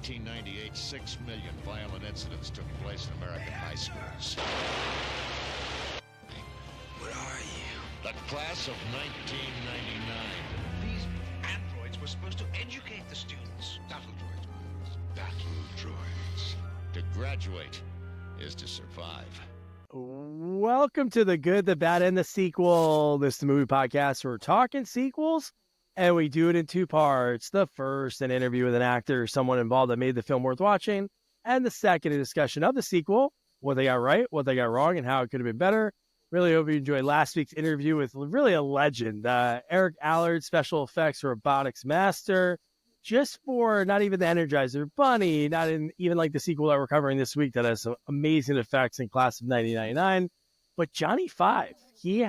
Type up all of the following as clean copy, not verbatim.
1998, 6 million violent incidents took place in American high schools. What are you? The class of 1999. These androids were supposed to educate the students. Battle droids. Battle droids. To graduate is to survive. Welcome to The Good, the Bad, and the Sequel. This is the movie podcast where we're talking sequels, and we do it in two parts. The first, an interview with an actor or someone involved that made the film worth watching, and the second, a discussion of the sequel, what they got right, what they got wrong, and how it could have been better. Really hope you enjoyed last week's interview with really a legend, Eric Allard, special effects robotics master, just for not even the Energizer Bunny, not even like the sequel that we're covering this week that has some amazing effects in class of 1999, but Johnny Five. He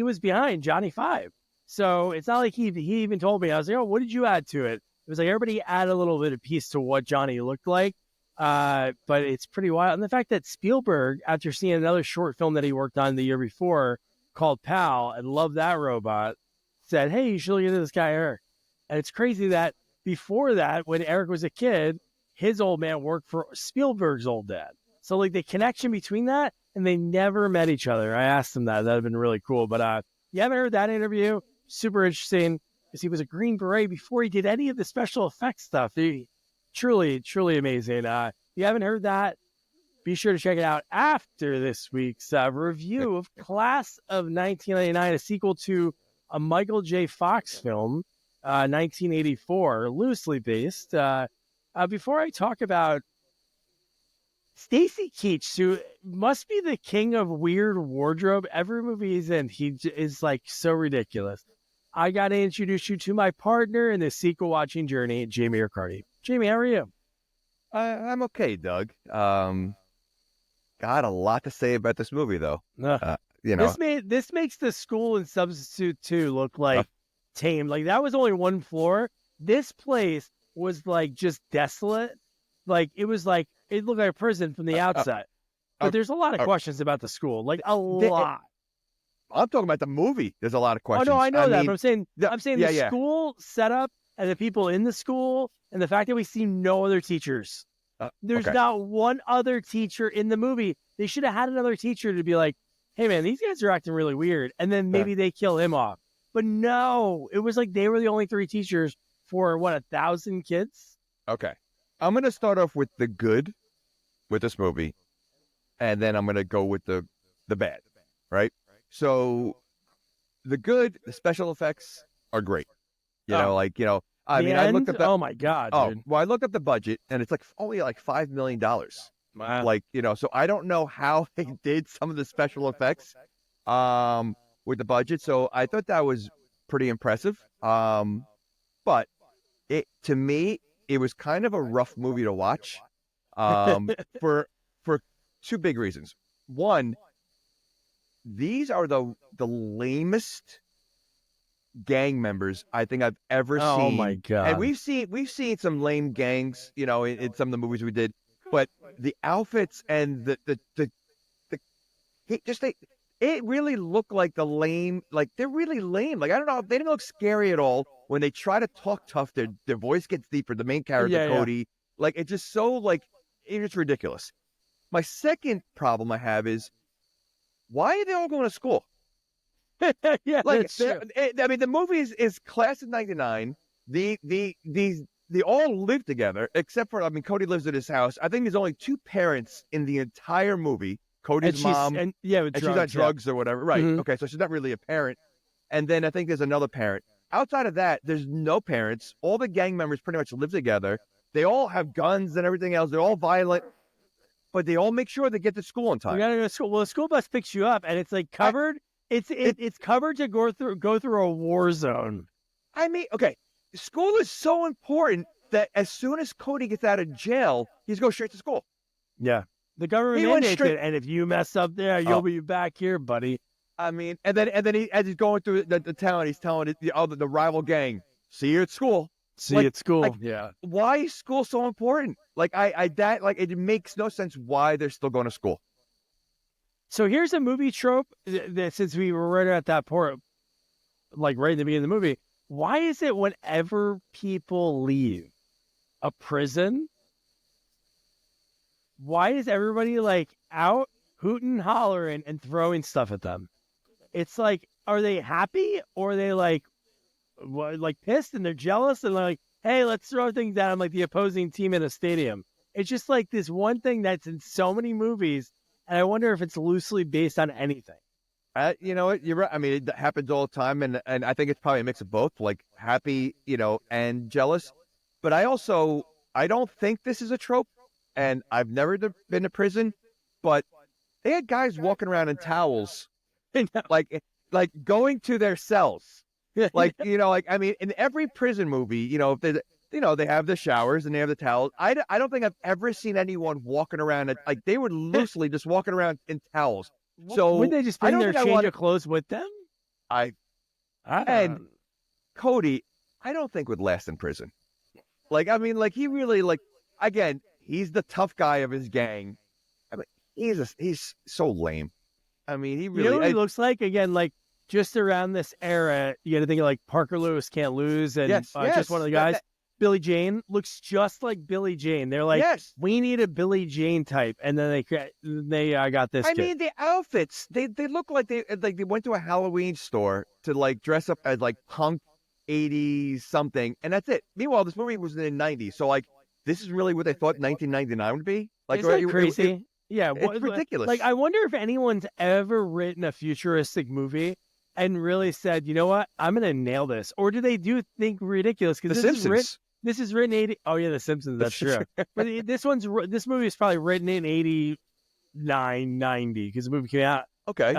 was behind Johnny Five. So it's not like he even told me. I was like, oh, what did you add to it? It was like everybody add a little bit of piece to what Johnny looked like. But it's pretty wild. And the fact that Spielberg, after seeing another short film that he worked on the year before called Pal, and loved that robot, said, hey, you should look into this guy, Eric. And it's crazy that before that, when Eric was a kid, his old man worked for Spielberg's old dad. So like the connection between that, and they never met each other. I asked him that. That'd have been really cool. But you haven't heard that interview? Super interesting, because he was a Green Beret before he did any of the special effects stuff. Truly, truly amazing. If you haven't heard that, be sure to check it out after this week's review of Class of 1999, a sequel to a Michael J. Fox film, 1984, loosely based. Before I talk about Stacy Keach, who must be the king of weird wardrobe. Every movie he's in, he is like so ridiculous. I got to introduce you to my partner in this sequel watching journey, Jamie Riccardi. Jamie, how are you? I'm okay, Doug. Got a lot to say about this movie, though. This makes the school in Substitute 2 look like tame. Like that was only one floor. This place was like just desolate. Like it was like it looked like a prison from the outside. But there's a lot of questions about the school, like a lot. I'm talking about the movie. There's a lot of questions. Oh no, I know that, but I'm saying the school setup and the people in the school and the fact that we see no other teachers. There's not one other teacher in the movie. They should have had another teacher to be like, hey man, these guys are acting really weird. And then maybe they kill him off. But no, it was like they were the only three teachers for 1,000 kids? Okay. I'm going to start off with the good with this movie, and then I'm going to go with the bad, right? So the good, the special effects are great. I looked up oh my God, dude. Well, I looked up the budget, and it's like only like $5 million. Wow. So I don't know how they did some of the special effects with the budget. So I thought that was pretty impressive. But to me, it was kind of a rough movie to watch for two big reasons. One, these are the lamest gang members I think I've ever seen. Oh my God. And we've seen some lame gangs, in some of the movies we did, but the outfits and it really looked like the lame, like they're really lame. Like I don't know, they didn't look scary at all. When they try to talk tough, their voice gets deeper. The main character, Cody, like it's just so it's ridiculous. My second problem I have is, why are they all going to school? Yeah, that's true. The movie is class of 99. They all live together, except for, Cody lives at his house. I think there's only two parents in the entire movie. Cody's mom, and she's on drugs or whatever. Right. Mm-hmm. Okay, so she's not really a parent. And then I think there's another parent. Outside of that, there's no parents. All the gang members pretty much live together. They all have guns and everything else. They're all violent, but they all make sure they get to school on time. You gotta go to school. Well, the school bus picks you up, and it's like covered. It's covered to go through a war zone. School is so important that as soon as Cody gets out of jail, he's going straight to school. Yeah, the government mandates it, and if you mess up there, you'll be back here, buddy. And then he, as he's going through the town, he's telling the rival gang, "See you at school." See you at school. Yeah. Why is school so important? It makes no sense why they're still going to school. So here's a movie trope that since we were right at that point, like right in the beginning of the movie, why is it whenever people leave, a prison, why is everybody like out hooting, hollering, and throwing stuff at them? It's like, are they happy or are they like pissed and they're jealous and like, hey, let's throw things at them like the opposing team in a stadium? It's just like this one thing that's in so many movies, and I wonder if it's loosely based on anything. You know what? You're right. I mean, it happens all the time, and I think it's probably a mix of both, like happy, and jealous. But I don't think this is a trope, and I've never been to prison, but they had guys walking around in towels, like going to their cells, like I mean, in every prison movie, they have the showers and they have the towels. I don't think I've ever seen anyone walking around like they were loosely just walking around in towels. So would they just bring their change of clothes with them? And Cody, I don't think would last in prison. Like, I mean, like he really again, he's the tough guy of his gang. I mean, he's so lame. I mean, he really. You know what he looks like? Again, like just around this era, you got to think of like Parker Lewis Can't Lose, and just one of the guys. Billy Jane looks just like Billy Jane. They're like, we need a Billy Jane type, and then they got this. I mean, the outfits they look like they went to a Halloween store to like dress up as like punk 80s something, and that's it. Meanwhile, this movie was in the 90s, so like this is really what they thought 1999 would be. Like, isn't that crazy? It's ridiculous. Like, I wonder if anyone's ever written a futuristic movie and really said, you know what, I'm gonna nail this, or do they think ridiculous? Because The Simpsons. This is written 80. Oh yeah, The Simpsons. That's true. But this movie is probably written in 89, 90 because the movie came out. Okay.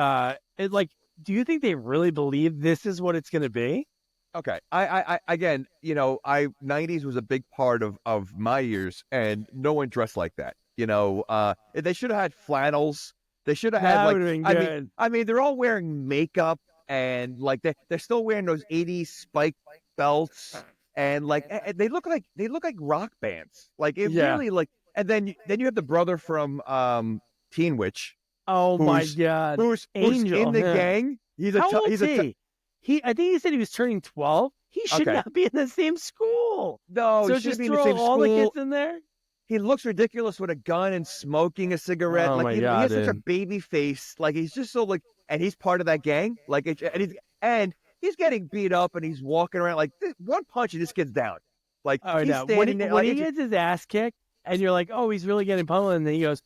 Do you think they really believe this is what it's going to be? Okay. I again, 90s was a big part of my years, and no one dressed like that. They should have had flannels. They should have had like. I mean, they're all wearing makeup, and like they're still wearing those 80s spike belts. And like they look like rock bands. Like it really like. And then you have the brother from Teen Witch. Oh my God! Who's in the gang? How old is he? I think he said he was turning 12. He should not be in the same school. No, so he just be throw in the same all school. the kids in there. He looks ridiculous with a gun and smoking a cigarette. Oh like my he God, has such a baby face. Like he's just so like, and he's part of that gang. Like he's getting beat up and he's walking around like one punch and this kid's down. Like he's standing there. When he gets his ass kicked and you're like, oh, he's really getting pummeled, and then he goes,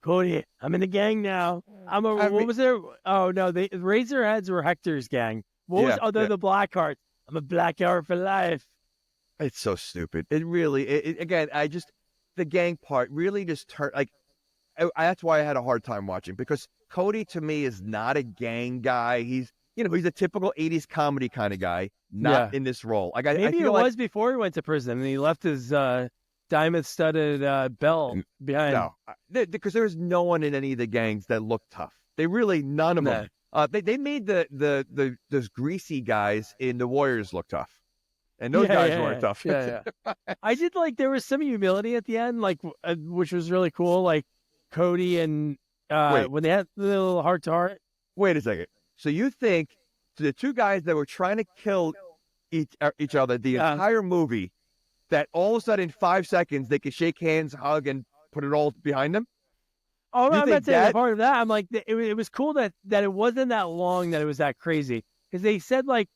Cody, I'm in the gang now. What was there? Oh no, the Razorheads were Hector's gang. They're the Blackhearts. I'm a Blackheart for life. It's so stupid. It really. Again, the gang part really just turned like. That's why I had a hard time watching, because Cody to me is not a gang guy. He's a typical 80s comedy kind of guy, not in this role. Like Maybe it was before he went to prison and he left his diamond-studded belt behind. No, because there was no one in any of the gangs that looked tough. They really, none of them. They made those greasy guys in the Warriors look tough, and those guys weren't tough. I did like there was some humility at the end, like which was really cool. Like Cody and when they had the little heart to heart. Wait a second. So you think the two guys that were trying to kill each other the entire movie, that all of a sudden in 5 seconds they could shake hands, hug, and put it all behind them? Oh, no, I'm not saying part of that. I'm like, it was cool that it wasn't that long, that it was that crazy. Because they said, like,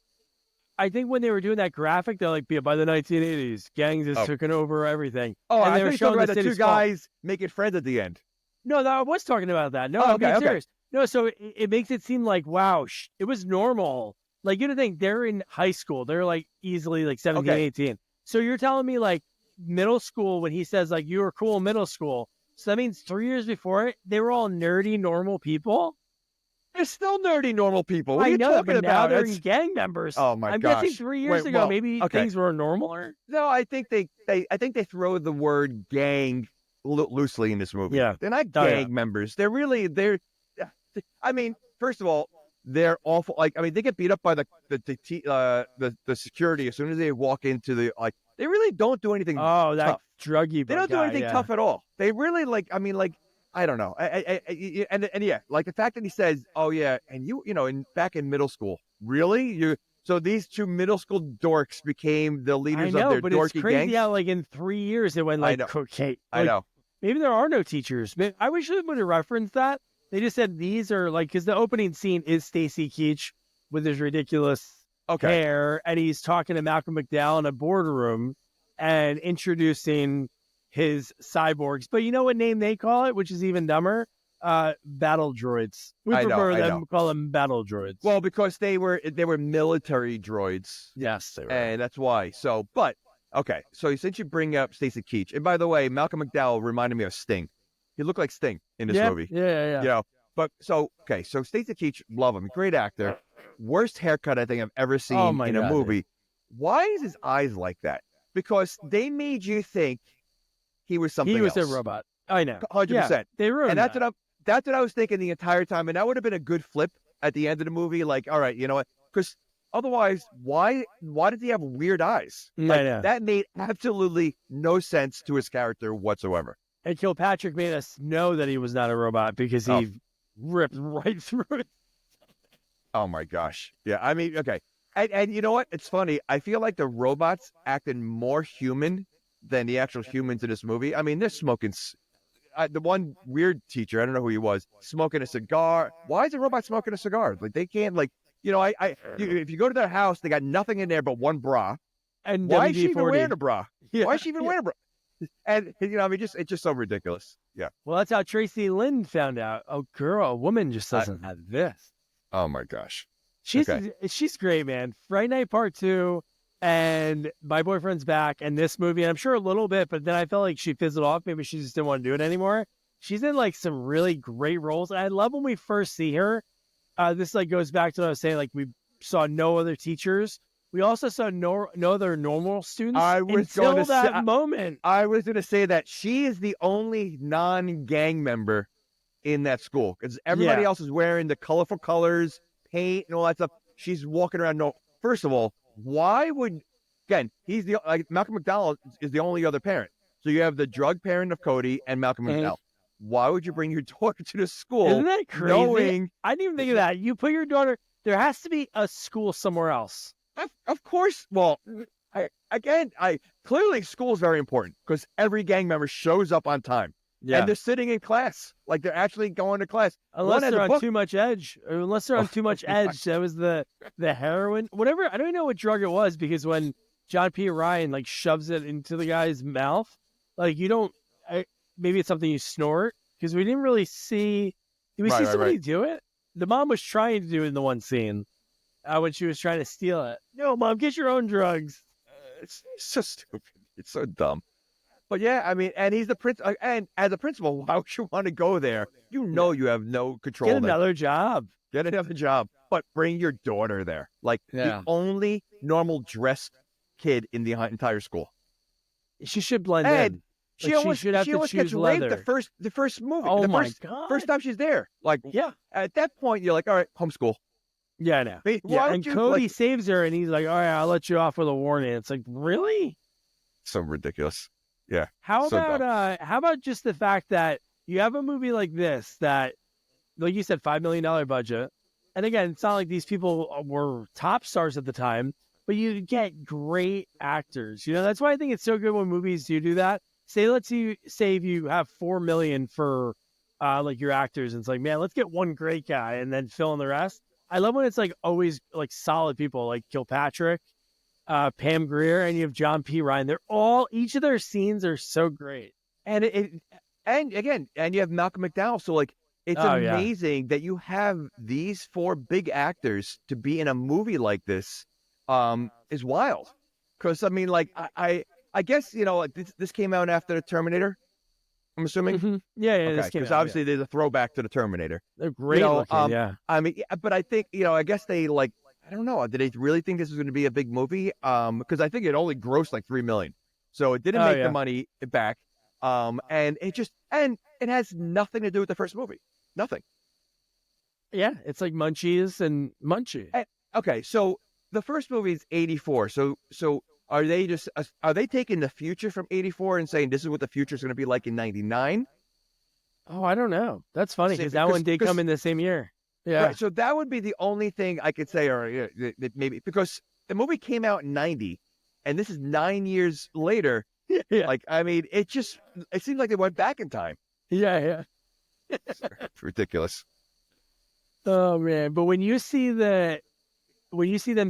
I think when they were doing that graphic, they're like, by the 1980s, gangs has taken over everything. Oh, and I think talking about the two guys making friends at the end. No, I was talking about that. No, I'm being serious. No, so it makes it seem like, wow, it was normal. Like, you don't think they're in high school. They're like easily like 17, 18. So you're telling me like middle school, when he says like you were cool in middle school. So that means 3 years before it, they were all nerdy, normal people. They're still nerdy, normal people. What are you know, talking but about? now they're gang members. Oh my I'm gosh. guessing 3 years ago, maybe things were normaler. No, I think they throw the word gang loosely in this movie. Yeah. They're not gang members. I mean, first of all, they're awful. Like, I mean, they get beat up by the security as soon as they walk into the, like, they really don't do anything. Oh, that tough. druggy. They don't do anything tough at all. They really I don't know. And like the fact that he says, oh yeah, and back in middle school, really, So these two middle school dorks became the leaders I know, of their but dorky it's crazy gangs. how like in 3 years it went I like know. okay. I know. Maybe there are no teachers. I wish they would have referenced that. They just said these are like, because the opening scene is Stacy Keach with his ridiculous hair, and he's talking to Malcolm McDowell in a boardroom and introducing his cyborgs. But you know what name they call it, which is even dumber? Battle droids. We prefer them call them battle droids. Well, because they were military droids. Yes, they were. And that's why. So, but okay. So since you bring up Stacy Keach, and by the way, Malcolm McDowell reminded me of Sting. He looked like Sting in this movie. Yeah. You know, but so Stacy Keach, love him, great actor. Worst haircut I think I've ever seen in a movie. Why is his eyes like that? Because they made you think he was something else. He was a robot. I know. 100%. They ruined and that's what I was thinking the entire time. And that would have been a good flip at the end of the movie. Like, all right, you know what? Because otherwise, why did he have weird eyes? Like, that made absolutely no sense to his character whatsoever. And Kilpatrick made us know that he was not a robot because he ripped right through it. Oh my gosh. Yeah. I mean, okay. And you know what? It's funny. I feel like the robots acted more human than the actual humans in this movie. I mean, they're smoking. The one weird teacher, I don't know who he was, smoking a cigar. Why is a robot smoking a cigar? Like they can't, like, you know, if you go to their house, they got nothing in there but one bra. And why is she even wearing a bra? Yeah. Why is she even wearing a bra? And you know, I mean, it's just so ridiculous. Yeah. Well, that's how Tracy Lynn found out. Oh, girl, a woman just doesn't have this. Oh my gosh. She's great, man. Fright Night Part 2 and My Boyfriend's Back and this movie, and I'm sure a little bit, but then I felt like she fizzled off. Maybe she just didn't want to do it anymore. She's in like some really great roles. And I love when we first see her. This like goes back to what I was saying, like we saw no other teachers. We also saw no other normal students until that moment. I was going to say that she is the only non-gang member in that school because everybody else is wearing the colorful colors, paint, and all that stuff. She's walking around. No, first of all, why would he's the Malcolm McDowell is the only other parent. So you have the drug parent of Cody and Malcolm McDowell. Why would you bring your daughter to the school? Isn't that crazy? I didn't even think of that. You put your daughter. There has to be a school somewhere else. Of course. Well, clearly school is very important because every gang member shows up on time. Yeah. And they're sitting in class. Like they're actually going to class. Unless they're on too much edge. Unless they're on too much edge. That was the heroin. Whatever. I don't even know what drug it was because when John P. Ryan like shoves it into the guy's mouth, like you don't, maybe it's something you snort because we didn't really see. Did we see somebody do it? The mom was trying to do it in the one scene when she was trying to steal it. No, Mom, get your own drugs. It's so stupid. It's so dumb. But yeah, I mean, and he's the principal. And as a principal, why would you want to go there? You know you have no control. Get another job. Get another job. But bring your daughter there. Like the only normal dressed kid in the entire school. She should blend in. She almost gets raped the first movie. Oh my God. First time she's there. Like, at that point, you're like, all right, homeschool. Yeah, I know. And Cody saves her, and he's like, all right, I'll let you off with a warning. It's like, really? So ridiculous. Yeah. How about just the fact that you have a movie like this that, like you said, $5 million budget. And again, it's not like these people were top stars at the time, but you get great actors. You know, that's why I think it's so good when movies do that. Say if you have $4 million for like your actors, and it's like, man, let's get one great guy and then fill in the rest. I love when it's like always like solid people like Kilpatrick, Pam Grier, and you have John P. Ryan. Each of their scenes are so great. And and you have Malcolm McDowell. So like it's amazing that you have these four big actors to be in a movie like this. Is wild. Because I mean, like I guess, you know, like this came out after the Terminator, I'm assuming. Mm-hmm. Yeah, okay, because obviously there's a throwback to the Terminator. They're great looking, yeah. I mean, but I think, you know, I guess they like, I don't know, did they really think this was going to be a big movie? Because I think it only grossed like $3 million, so it didn't make the money back. And it has nothing to do with the first movie, nothing. Yeah, it's like Munchies and Munchie. Okay, so the first movie is 1984, so. Are they taking the future from 1984 and saying this is what the future is going to be like in 1999? Oh, I don't know. That's funny because that one did come in the same year. Yeah. Right, so that would be the only thing I could say, or that maybe because the movie came out in '90, and this is 9 years later. Yeah. Like, I mean, it seems like they went back in time. Yeah. It's ridiculous. Oh man! But when you see them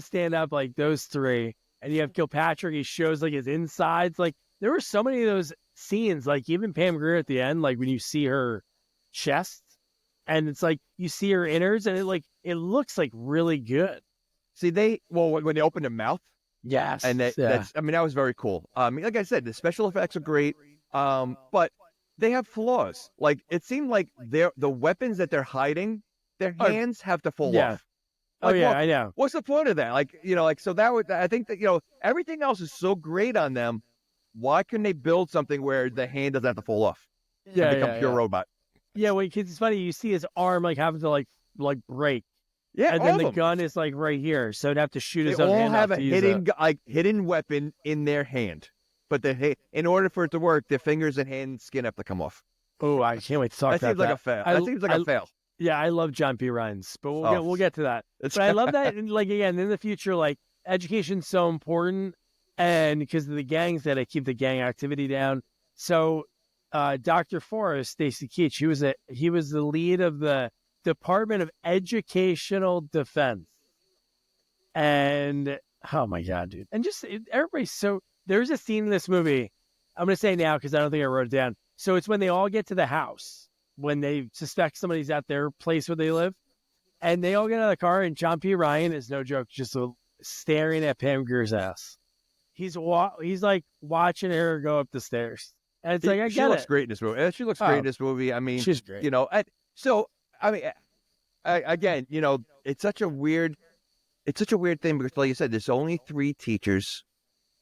stand up like those three, and you have Kilpatrick, he shows like his insides. Like there were so many of those scenes. Like even Pam Grier at the end, like when you see her chest, and it's like you see her innards, and it looks like really good. See, when they open their mouth, yes, and that was very cool. Like I said, the special effects are great, but they have flaws. Like it seemed like the weapons that they're hiding, their hands have to fall off. Like, I know. What's the point of that? So I think that, everything else is so great on them. Why couldn't they build something where the hand doesn't have to fall off? Yeah, and become pure robot. Yeah, because it's funny, you see his arm like having to like break. Yeah, and then the gun is like right here, so it'd have to shoot his own hand. They all have a hidden weapon in their hand, but in order for it to work, their fingers and hand and skin have to come off. Oh, I can't wait to talk about that. Seems like a fail. That seems like a fail. Yeah, I love John P. Rhimes, but we'll get to that. But I love that, like again, in the future, like education's so important, and because of the gangs that keep the gang activity down. So, Dr. Forrest, Stacy Keach, he was the lead of the Department of Educational Defense, and oh my god, dude! And just everybody's so. There's a scene in this movie. I'm gonna say now because I don't think I wrote it down. So it's when they all get to the house, when they suspect somebody's at their place where they live, and they all get out of the car, and John P. Ryan is no joke, just staring at Pam Grier's ass. He's like watching her go up the stairs, and it's like she looks great in this movie. She looks great in this movie. I mean, she's great. Again, it's such a weird thing because, like you said, there's only 3 teachers,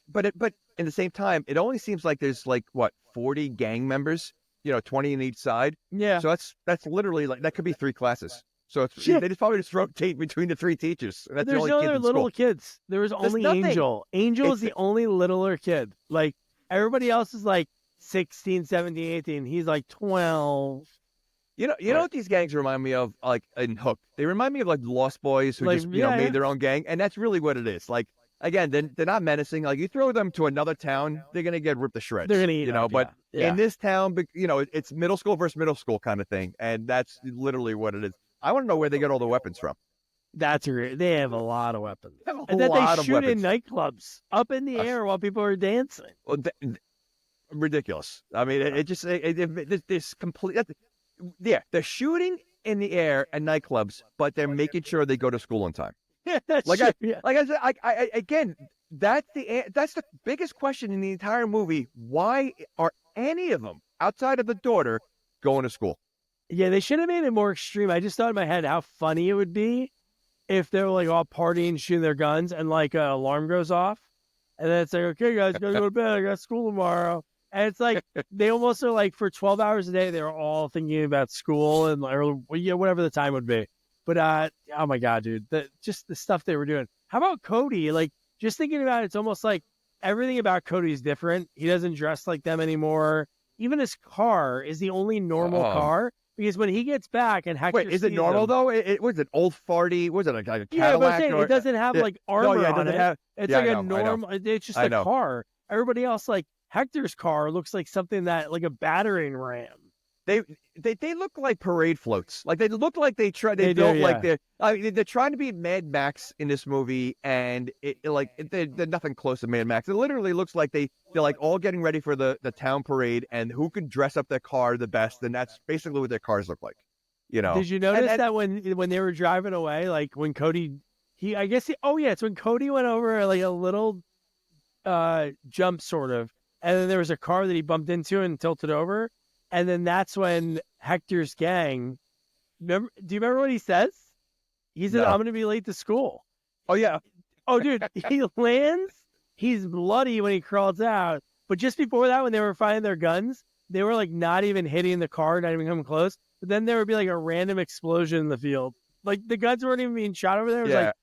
but in the same time, it only seems like there's 40 gang members, 20 in each side. Yeah. So that's literally that could be 3 classes. So they just probably just rotate between the 3 teachers. That's There's the only no kids other in little school. kids. There was only Angel. Angel is the only littler kid. Like everybody else is like 16, 17, 18. He's like 12. You know what these gangs remind me of, like in Hook? They remind me of like Lost Boys who made their own gang, and that's really what it is. Like again, they're not menacing. Like you throw them to another town, they're gonna get ripped to shreds. They're gonna eat up, but in this town, it's middle school versus middle school kind of thing, and that's literally what it is. I want to know where they get all the weapons from. They have a lot of weapons, and that they shoot in nightclubs up in the air while people are dancing. Well, ridiculous. I mean, this complete. Yeah, they're shooting in the air at nightclubs, but they're making sure they go to school on time. That's I said, again, that's the biggest question in the entire movie. Why are any of them outside of the daughter going to school? Yeah, they should have made it more extreme. I just thought in my head how funny it would be if they were like all partying, shooting their guns, and like an alarm goes off, and then it's like, okay, guys, gotta go to bed. I got school tomorrow. And it's like they almost are like for 12 hours a day, they're all thinking about school and whatever the time would be. But oh my god, dude, just the stuff they were doing. How about Cody? Like just thinking about it, it's almost like everything about Cody is different. He doesn't dress like them anymore. Even his car is the only normal car because when he gets back and Hector is it normal though? It was an old farty. Was it like a Cadillac? Yeah, but it doesn't have like armor on it. It's like a normal. It's just a car. Everybody else like. Hector's car looks like something that like a battering ram. They look like parade floats. Like they look like they're trying to be Mad Max in this movie, and they're nothing close to Mad Max. It literally looks like they're like all getting ready for the town parade, and who can dress up their car the best, and that's basically what their cars look like. Did you notice that when they were driving away, like when Cody, it's when Cody went over like a little jump sort of. And then there was a car that he bumped into and tilted over. And then that's when Hector's gang... do you remember what he says? He said, I'm going to be late to school. Oh, yeah. Oh, dude, he lands. He's bloody when he crawls out. But just before that, when they were finding their guns, they were like not even hitting the car, not even coming close. But then there would be like a random explosion in the field. Like the guns weren't even being shot over there. It was like...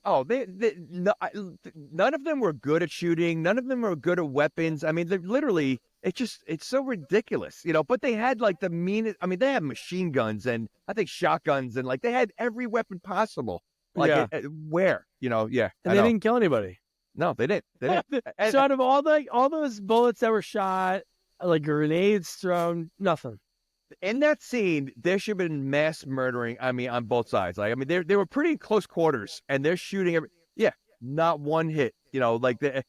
Oh, none of them were good at shooting. None of them were good at weapons. I mean, they're literally it's so ridiculous, But they had like the meanest. I mean, they had machine guns and I think shotguns and like they had every weapon possible. Like where, Yeah, and they didn't kill anybody. No, they didn't. They didn't. So out of all those bullets that were shot, like grenades thrown, nothing. In that scene, there should have been mass murdering. I mean, on both sides. Like, I mean, they were pretty close quarters, and they're shooting not one hit. Like the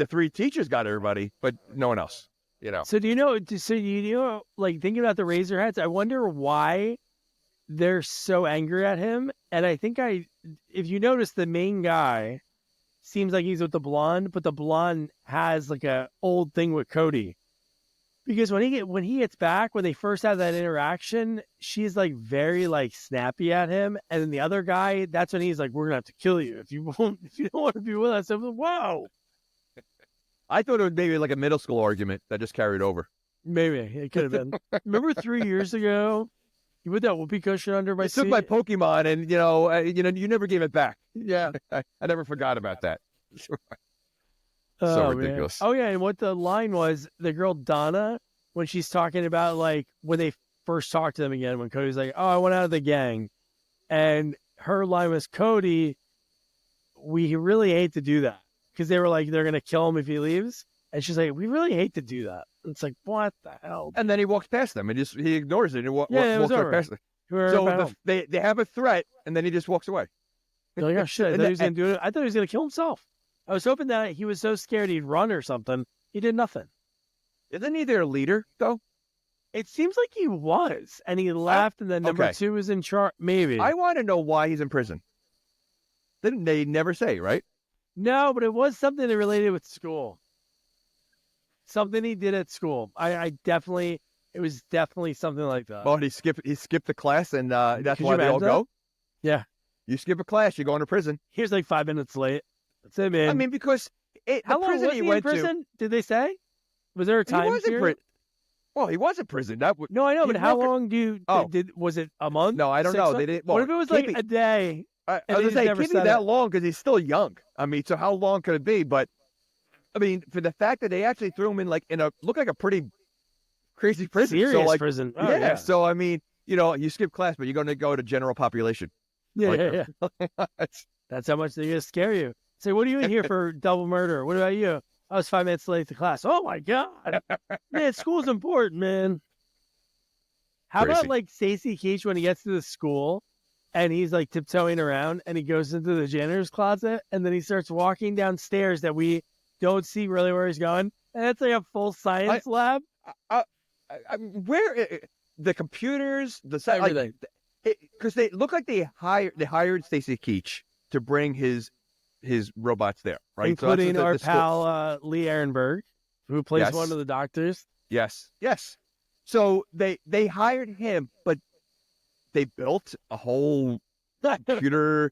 three teachers got everybody, but no one else. So do you know? Like thinking about the Razorheads, I wonder why they're so angry at him. And I think if you notice, the main guy seems like he's with the blonde, but the blonde has like a old thing with Cody. Because when he gets back, when they first have that interaction, she's like very like snappy at him, and then the other guy, that's when he's like, "We're gonna have to kill you if you don't want to be with us." I'm like, whoa. I thought it was maybe like a middle school argument that just carried over. Maybe it could have been. Remember 3 years ago, you put that whoopee cushion under my seat? Took my Pokemon, and you never gave it back. Yeah, I never forgot about that. So ridiculous. Man. Oh, yeah, and what the line was, the girl Donna, when she's talking about, like, when they first talked to them again, when Cody's like, oh, I went out of the gang. And her line was, Cody, we really hate to do that. Because they were like, they're going to kill him if he leaves. And she's like, we really hate to do that. It's like, what the hell? And then he walks past them, and he ignores it and walks right past them. So they have a threat, and then he just walks away. You're like, oh, shit, I thought he was going to do it. I thought he was going to kill himself. I was hoping that he was so scared he'd run or something. He did nothing. Isn't he their leader, though? It seems like he was, and he left, and then number 2 was in charge. Maybe. I want to know why he's in prison. They never say, right? No, but it was something that related with school. Something he did at school. It was definitely something like that. Oh, he skipped the class, and that's why they all go? Yeah. You skip a class, you're going to prison. He was like 5 minutes late. That's it, man. I mean, because how long was he in prison? Did they say? Was there a time period? Well, he was in prison. No, I know, but how long was it a month? No, I don't know. They didn't. Well, what if it was like a day? I was gonna say, it can't be that long because he's still young. I mean, so how long could it be? But I mean, for the fact that they actually threw him in looked like a pretty crazy prison. Serious prison. Oh, yeah. So I mean, you skip class, but you're going to go to general population. Yeah. That's how much they're going to scare you. Say, what are you in here for double murder? What about you? I was 5 minutes late to class. Oh my God. Man, school's important, man. How about like Stacey Keach when he gets to the school and he's like tiptoeing around and he goes into the janitor's closet and then he starts walking downstairs that we don't see really where he's going. And it's like a full science lab. Where the computers, everything. Because they look like they hired Stacey Keach to bring his robots there, right? Including our pal Lee Ehrenberg, who plays one of the doctors. Yes. So they hired him, but they built a whole computer,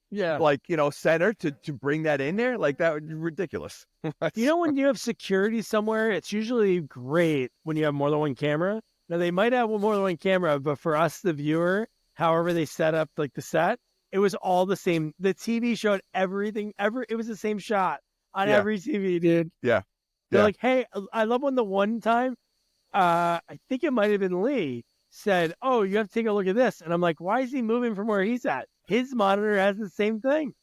center to bring that in there. Like that would be ridiculous. When you have security somewhere, it's usually great when you have more than one camera. Now they might have more than one camera, but for us, the viewer, however they set up like the set, it was all the same. The TV showed everything. It was the same shot on every TV, dude. Yeah. They're like, hey, I love when the one time, I think it might have been Lee, said, oh, you have to take a look at this. And I'm like, why is he moving from where he's at? His monitor has the same thing.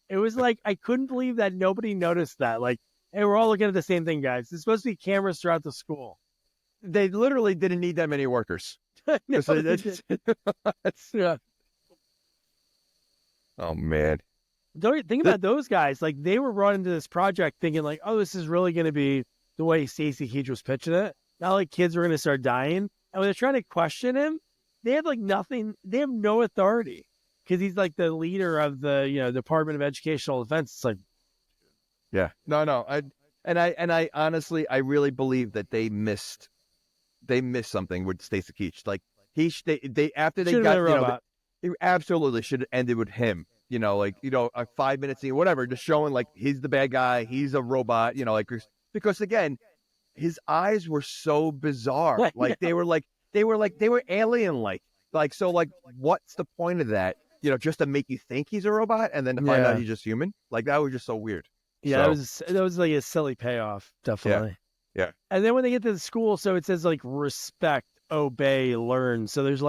It was like, I couldn't believe that nobody noticed that. Like, hey, we're all looking at the same thing, guys. There's supposed to be cameras throughout the school. They literally didn't need that many workers. Oh, man. Don't think about those guys. Like, they were brought into this project thinking, like, oh, this is really going to be the way Stacey Keach was pitching it. Not like kids were going to start dying. And when they're trying to question him, they have, like, nothing. They have no authority because he's, like, the leader of the, Department of Educational Defense. It's like, yeah. No. I honestly, I really believe that they missed something with Stacey Keach. Like, after they got, it absolutely should have ended with him, a 5 minute scene, whatever, just showing like he's the bad guy, he's a robot, because again, his eyes were so bizarre. Like they were alien like, so like, what's the point of that? Just to make you think he's a robot and then to find out he's just human. Like that was just so weird. Yeah, that was like a silly payoff. Definitely. Yeah. And then when they get to the school, so it says like respect, obey, learn. So there's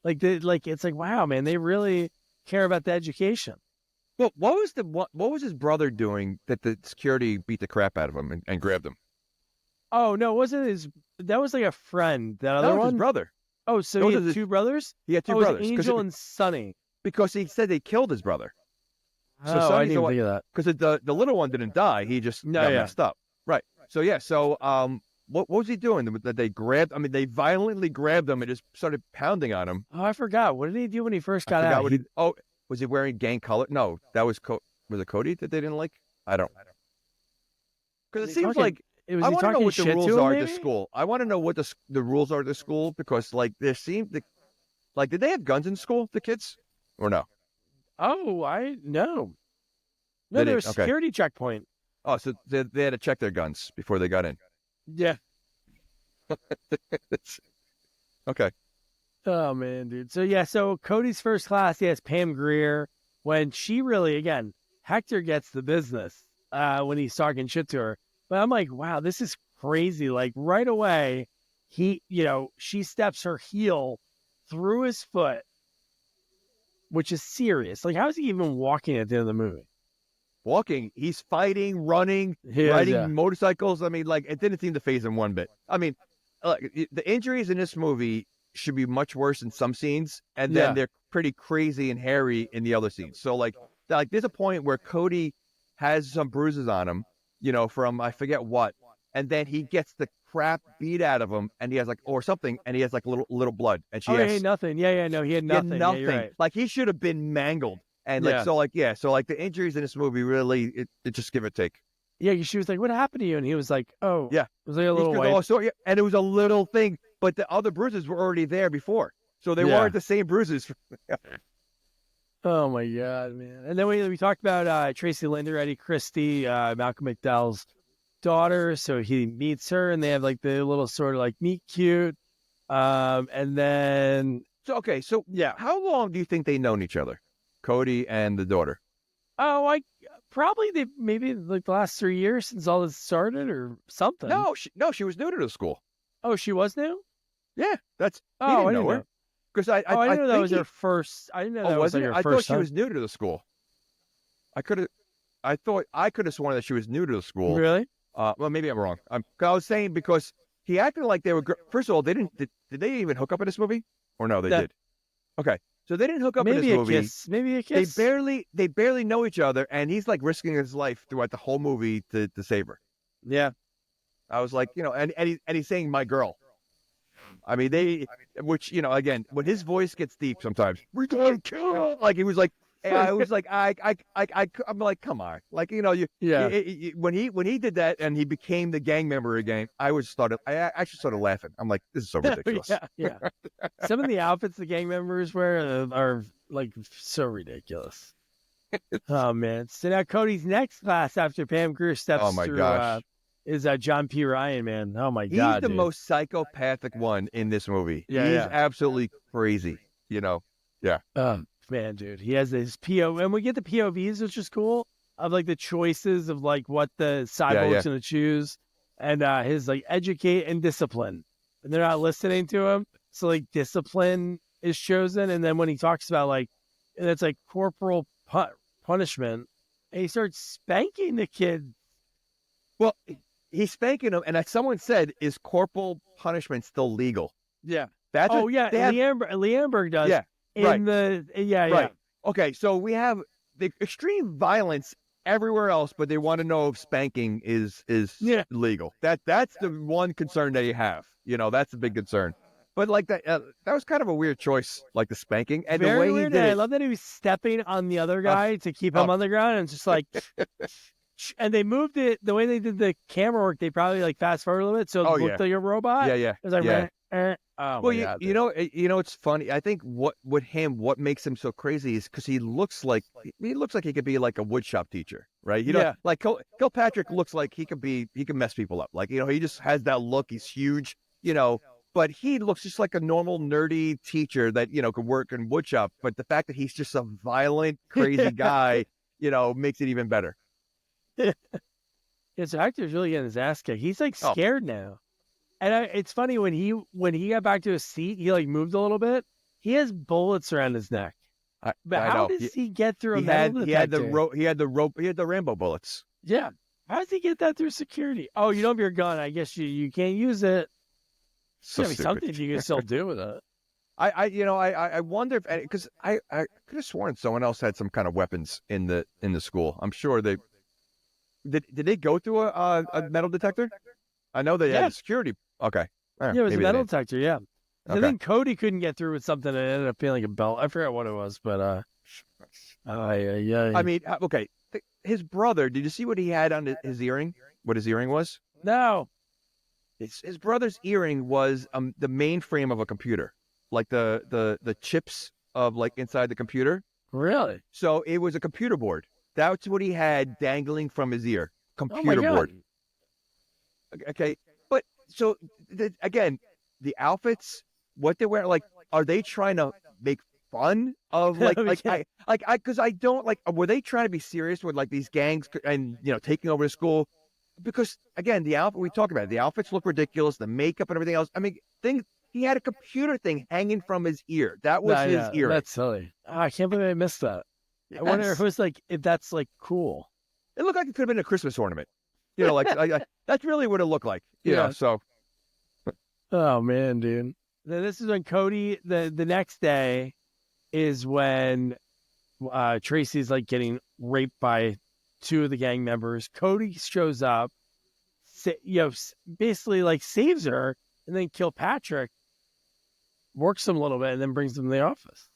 it's like, wow, man, they really care about the education. Well, what was his brother doing that the security beat the crap out of him and grabbed him? Oh no, it wasn't his. That was like a friend. That other That was one, his brother. Oh, so Those he are had the- two brothers. He had two Oh, it was brothers. Angel and Sonny. Because he said they killed his brother. So Oh, I Sonny's didn't the one- think of that. Because the little one didn't die. He just got messed up. Right. So yeah. So what was he doing? That they grabbed? I mean, they violently grabbed him and just started pounding on him. Oh, I forgot. What did he do when he first got I forgot out? what he. Oh, was he wearing gang color? No, that was was it Cody that they didn't like? I don't. Because it seems like It was I he want to know talking what the shit rules to him, are at the maybe? school. I want to know what the rules are at the school because like there seemed like did they have guns in school, the kids, or no? Oh, no. No, They there was didn't, a okay. security checkpoint. Oh, so they had to check their guns before they got in. Yeah. Okay. Oh man, dude. So yeah, so Cody's first class, he has Pam Grier. When she really, again, Hector gets the business when he's talking shit to her. But I'm like, wow, this is crazy. Like right away, she steps her heel through his foot, which is serious. Like, how is he even walking at the end of the movie? Walking, he's fighting, running, riding motorcycles. I mean, like it didn't seem to phase him one bit. I mean, the injuries in this movie should be much worse in some scenes, and then they're pretty crazy and hairy in the other scenes. So like there's a point where Cody has some bruises on him, from I forget what, and then he gets the crap beat out of him, and he has something, and he has like little blood, and she has he had nothing. Yeah, no, he had nothing. He had nothing. Yeah, you're right. Like he should have been mangled, and so the injuries in this movie really it just give or take. Yeah, she was like, "What happened to you?" And he was like, "Oh, yeah, it was like a little white." And it was a little thing, but the other bruises were already there before, so they weren't the same bruises. Oh my god, man! And then we talked about Tracy Linder, Eddie Christie, Malcolm McDowell's daughter. So he meets her, and they have like the little sort of like meet cute. And then so how long do you think they known each other, Cody and the daughter? Oh, probably maybe like the last 3 years since all this started or something. No, she was new to the school. Oh, she was new? Yeah, that's. Oh, I didn't know her. Because I didn't know that was her first. I didn't know that was like her first. I thought she was new to the school. I thought I could have sworn that she was new to the school. Really? Well, maybe I'm wrong. I was saying because he acted like they were. First of all, they didn't. Did they even hook up in this movie? Or no, they did. Okay, so they didn't hook up in this movie. Maybe a kiss. They barely know each other, and he's like risking his life throughout the whole movie to save her. Yeah. I was like, and he's saying my girl. I mean, which again, when his voice gets deep, sometimes we gotta kill her. Like he was like, I was like, I'm like, come on, like when he did that and he became the gang member again, I actually started laughing. I'm like, this is so ridiculous. yeah. Some of the outfits the gang members wear are like so ridiculous. Oh man! So now Cody's next class after Pam Grier steps through. Is John P. Ryan, man. Oh, my God. He's the most psychopathic one in this movie. Yeah, He's absolutely crazy, Yeah. Man, dude. He has this and we get the POVs, which is cool, of like the choices of like what the cyborg's going to choose and his like educate and discipline. And they're not listening to him. So like discipline is chosen. And then when he talks about like, and it's like corporal punishment, and he starts spanking the kid. Well, he's spanking him, and as someone said, is corporal punishment still legal? Yeah. That's Leanberg does. Yeah. Right. Okay, so we have the extreme violence everywhere else, but they want to know if spanking is legal. That's the one concern that you have. That's the big concern. But like that was kind of a weird choice, like the spanking and very the way weird. he did it. I love that he was stepping on the other guy to keep him on the ground, and it's just like. And they moved it the way they did the camera work. They probably like fast forward a little bit, so it looked like a robot. Yeah. It was like, oh well, my God, it's funny. I think what makes him so crazy is because he looks like he could be like a woodshop teacher, right? Like Kilpatrick looks like he can mess people up. Like he just has that look. He's huge, but he looks just like a normal nerdy teacher that could work in woodshop. But the fact that he's just a violent, crazy guy, makes it even better. Yeah, so Hector's really getting his ass kicked. He's like Oh. scared now. And it's funny when he got back to his seat, he like moved a little bit. He has bullets around his neck. But I how know. does he get through a He metal detector? he had the rope. He had the Rambo bullets. Yeah. How does he get that through security? Oh, you don't have your gun. I guess you can't use it. So There's gotta be something you can still do with it. I wonder if, because I could have sworn someone else had some kind of weapons in the school. I'm sure they did they go through a metal detector? I know they had security. Okay. Yeah, it was a maybe metal they did. detector. Yeah. Okay. I think Cody couldn't get through with something. It ended up being like a belt. I forgot what it was, but yeah. I mean, okay. His brother. Did you see what he had on his earring? What his earring was? No. His brother's earring was the mainframe of a computer, like the chips of like inside the computer. Really? So it was a computer board. That's what he had dangling from his ear. Computer board. Okay, but so again, the outfits, what they wear, like, are they trying to make fun of because I don't like. Were they trying to be serious with like these gangs and taking over the school? Because again, the outfit we talk about, the outfits look ridiculous, the makeup and everything else. I mean, he had a computer thing hanging from his ear. That was his ear. That's silly. Oh, I can't believe I missed that. Yes. I wonder if that's like cool. It looked like it could have been a Christmas ornament. Like that's really what it looked like. You know, so. Oh man, dude. Then this is when Cody. The next day is when Tracy's like getting raped by two of the gang members. Cody shows up, basically like saves her, and then Kilpatrick works him a little bit and then brings him to the office.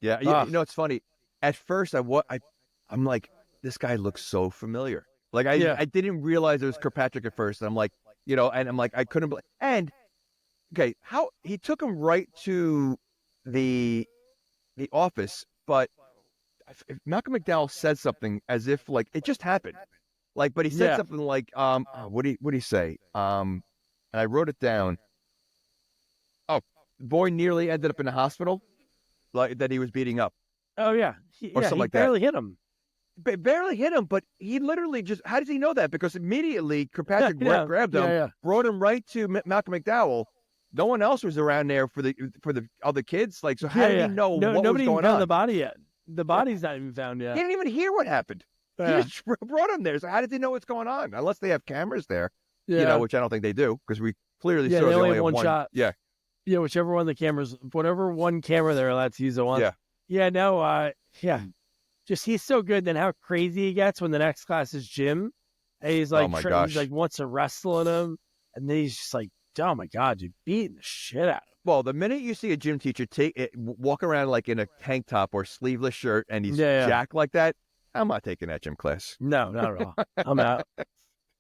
Yeah, it's funny. At first, I'm like, this guy looks so familiar. Like I didn't realize it was Kilpatrick at first. And I'm like, and I'm like, I couldn't believe. And okay, how he took him right to the office, but if Malcolm McDowell said something as if like it just happened, like, but he said something like, what did he say? And I wrote it down. Oh, the boy nearly ended up in the hospital, like that he was beating up. Oh yeah, or something like that. Barely hit him. Barely hit him, but he literally just. How does he know that? Because immediately Kirkpatrick grabbed him, brought him right to Malcolm McDowell. No one else was around there for the other kids. Like, so how did he know what was going on? Nobody even found the body yet. The body's not even found yet. He didn't even hear what happened. He just brought him there. So how did they know what's going on? Unless they have cameras there, which I don't think they do, because we clearly saw they only have have one shot. Yeah, whichever one the cameras, whatever one camera they're allowed to use at once. Just he's so good. Then how crazy he gets when the next class is gym, and he's like, he's like wants to wrestle in him, and then he's just like, oh my god, dude, beating the shit out of him. Well, the minute you see a gym teacher walk around like in a tank top or sleeveless shirt and he's jacked like that, I'm not taking that gym class. No, not at all. I'm out.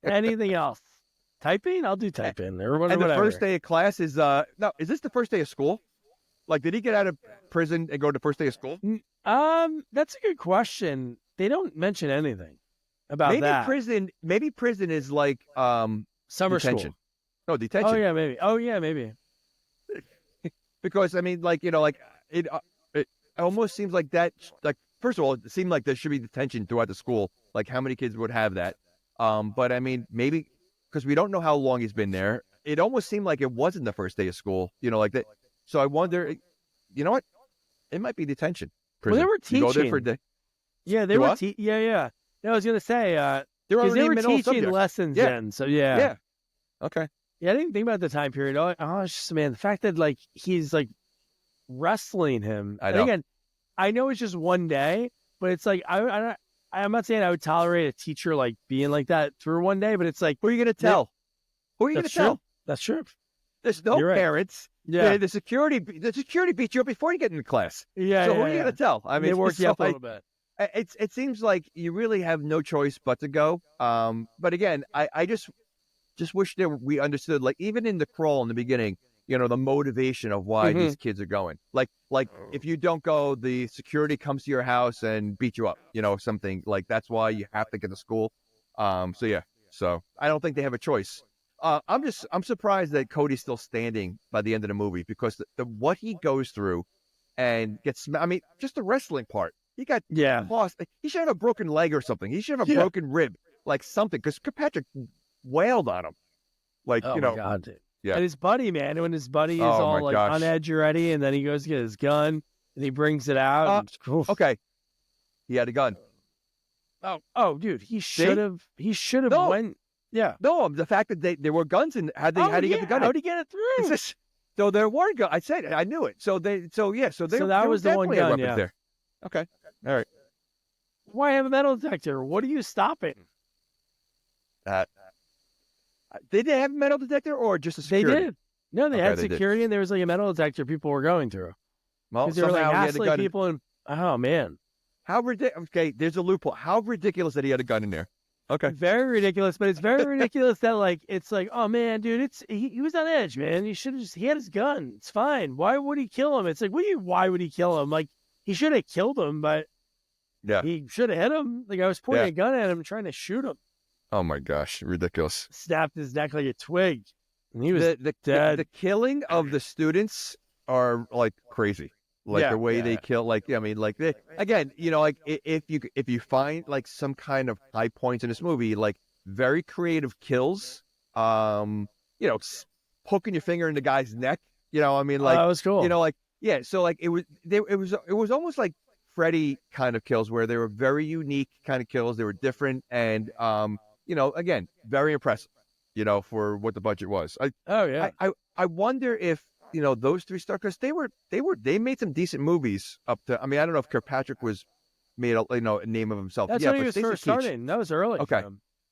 Anything else? Typing? I'll do typing. And the first day of class is is this the first day of school? Like, did he get out of prison and go to the first day of school? That's a good question. They don't mention anything about that. Maybe prison is like summer detention. School. No, detention. Oh yeah, maybe. Because I mean, like, it almost seems like that. Like, first of all, it seemed like there should be detention throughout the school. Like, how many kids would have that? But I mean, maybe because we don't know how long he's been there. It almost seemed like it wasn't the first day of school. Like that. So I wonder. You know what? It might be detention. Prison. Well, they were teaching. You go there for a day. Yeah, they were. Yeah. No, I was gonna say they were teaching subjects. lessons then. So yeah. Okay. Yeah, I didn't think about the time period. It's just, man, the fact that like he's like wrestling him. I know. Again, I know it's just one day, but it's like I'm not saying I would tolerate a teacher like being like that through one day, but it's like, who are you gonna tell? Who are you gonna tell? That's true. There's no parents. Yeah. The security beats you up before you get into class. Yeah. So who are you gonna tell? I mean, they work you up a little bit. It seems like you really have no choice but to go. But again, I just wish that we understood, like, even in the crawl in the beginning, the motivation of why these kids are going. Like if you don't go, the security comes to your house and beat you up, something like that's why you have to get to school. So I don't think they have a choice. I'm surprised that Cody's still standing by the end of the movie, because the what he goes through and gets, I mean, just the wrestling part. He got lost. He should have a broken leg or something. He should have a broken rib. like something, because Kilpatrick wailed on him. Like, Oh you my know, God, dude. Yeah. And his buddy, man, when his buddy is Oh, all my like gosh. on edge already, and then he goes to get his gun and he brings it out. And, okay. He had a gun. Oh, dude, he should have No. went. Yeah. No, the fact that there were guns in, how'd he get the gun in? How'd he get it through? So there were guns. I said it. I knew it. So that was the one gun, yeah. There. Okay. All right. Why have a metal detector? What are you stopping? Did they have a metal detector or just a security? They did. No, they had security, and there was like a metal detector people were going through. Well, Because they were like somehow he had a hassling gun. people, and oh man, How ridiculous. Okay, there's a loophole. How ridiculous that he had a gun in there. Okay. very ridiculous. But it's very ridiculous that like it's like, oh man, dude, he was on edge, man. He had his gun. It's fine. Why would he kill him? It's like, why would he kill him? Like he should have killed him, but Yeah. he should have hit him. Like I was pointing a gun at him, trying to shoot him. Oh my gosh, ridiculous. Snapped his neck like a twig, and he was the dead. The killing of the students are like crazy. Like the way they kill, like, I mean, like again, you know, like if you find like some kind of high points in this movie, like very creative kills, you know, poking your finger in the guy's neck, you know, I mean, like, that was cool. you know, like, yeah, so like it was almost like Freddy kind of kills where they were very unique kind of kills. They were different and, you know, again, very impressive, you know, for what the budget was. I wonder if, you know, those three stars, because they made some decent movies up to. I mean, I don't know if Kilpatrick was made a, you know, a name of himself. That's when he was first starting. That was early. Okay,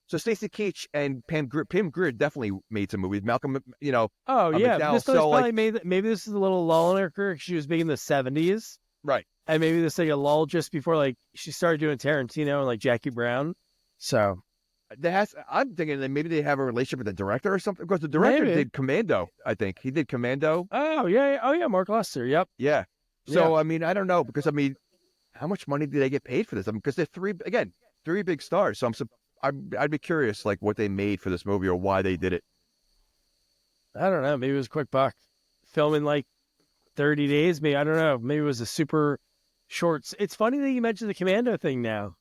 so Stacy Keach and Pam Grier definitely made some movies. Malcolm, you know. Oh yeah, McDowell, this was probably maybe this is a little lull in her career because she was big in the '70s, right? And maybe this like a lull just before like she started doing Tarantino and like Jackie Brown. So. I'm thinking that maybe they have a relationship with the director or something, because the director did Commando. I think he did Commando. Oh yeah, Mark Lester. Yep. Yeah. So I mean, I don't know, because I mean, how much money did they get paid for this? I mean, because they're three big stars. So I'd be curious, like what they made for this movie or why they did it. I don't know. Maybe it was a quick buck. Filming like 30 days. Maybe I don't know. Maybe it was a super short. It's funny that you mentioned the Commando thing now.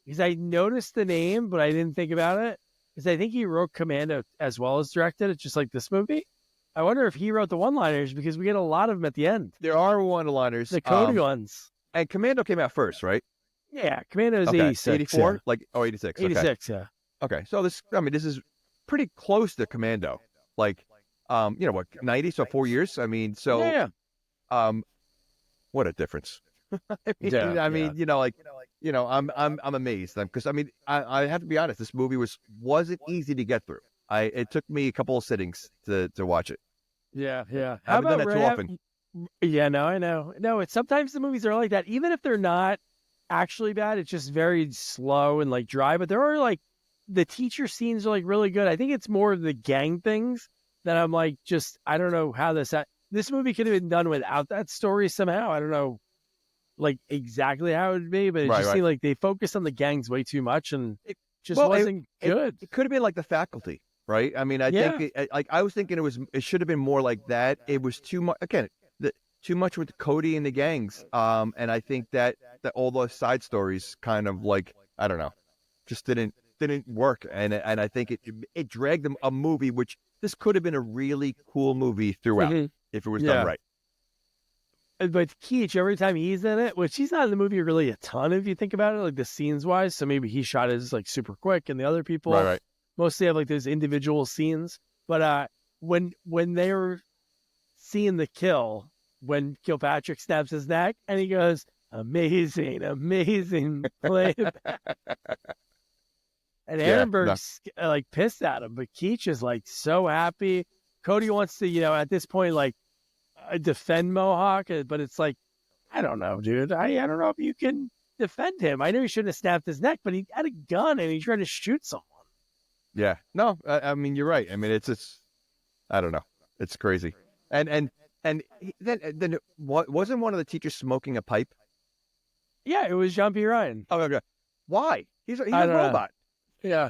Because I noticed the name, but I didn't think about it. Because I think he wrote Commando as well as directed it, just like this movie. I wonder if he wrote the one-liners, because we get a lot of them at the end. There are one-liners. The Cody ones. And Commando came out first, right? Yeah, Commando is 86. 84? Yeah. Like, 86. 86, yeah. Okay, so this is pretty close to Commando. Like, you know, what, 90, so 4 years? I mean, so... Yeah. What a difference. I mean, you know, like... You know, I'm amazed, because I mean, I have to be honest. This movie wasn't easy to get through. It took me a couple of sittings to watch it. Yeah. I haven't done that too often. Yeah, no, I know. No, it's sometimes the movies are like that. Even if they're not actually bad, it's just very slow and like dry. But there are like the teacher scenes are like really good. I think it's more of the gang things that I'm like, I don't know how this movie could have been done without that story somehow. I don't know. Like exactly how it would be, but it just seemed like they focused on the gangs way too much, and it just wasn't good. It could have been like The Faculty, right? I mean, I think I was thinking it should have been more like that. It was too much again, too much with Cody and the gangs, and I think that all those side stories kind of like, I don't know, just didn't work, and I think it dragged them a movie which this could have been a really cool movie throughout if it was done right. But Keach, every time he's in it, which he's not in the movie really a ton if you think about it, like the scenes wise. So maybe he shot his like super quick, and the other people mostly have like those individual scenes. But when they were seeing the kill, when Kilpatrick snaps his neck and he goes, amazing play. And Ehrenberg's like pissed at him, but Keach is like so happy. Cody wants to, you know, at this point, like, defend Mohawk, but it's like, I don't know, dude. I don't know if you can defend him. I know he shouldn't have snapped his neck, but he had a gun and he tried to shoot someone. Yeah, no, I mean, you're right. I mean, it's I don't know, it's crazy. And then wasn't one of the teachers smoking a pipe? Yeah, it was John P. Ryan. Oh, okay. Why? He's a robot. Know. Yeah,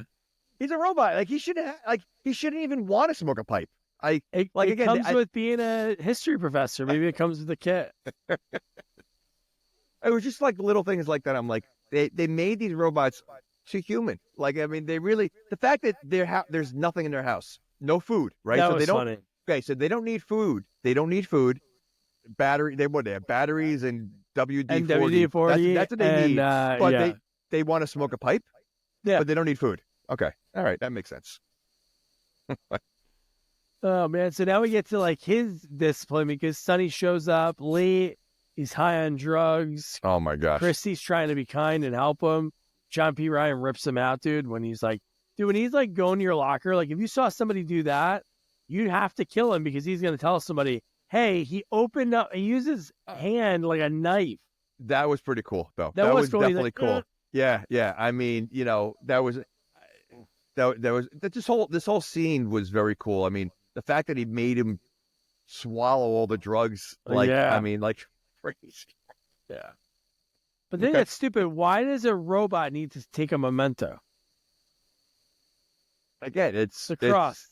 he's a robot. Like he shouldn't even want to smoke a pipe. It comes with being a history professor. Maybe it comes with the kit. It was just like little things like that. I'm like, they made these robots too human. Like, I mean, the fact that there's nothing in their house, no food, right? That so was they don't. funny. Okay, so they don't need food. They don't need food. They have batteries and WD-40. And WD-40. That's what they need. But they want to smoke a pipe. Yeah. But they don't need food. Okay. All right. That makes sense. Oh man. So now we get to like his discipline because Sonny shows up late. He's high on drugs. Oh my gosh. Christy's trying to be kind and help him. John P. Ryan rips him out, dude, when he's like going to your locker, like if you saw somebody do that, you'd have to kill him because he's going to tell somebody, hey, he used his hand like a knife. That was pretty cool, though. That was cool. Definitely cool. Yeah. I mean, this whole scene was very cool. I mean, the fact that he made him swallow all the drugs, I mean, like crazy. Yeah. But then that's stupid. Why does a robot need to take a memento? Again, it's the cross.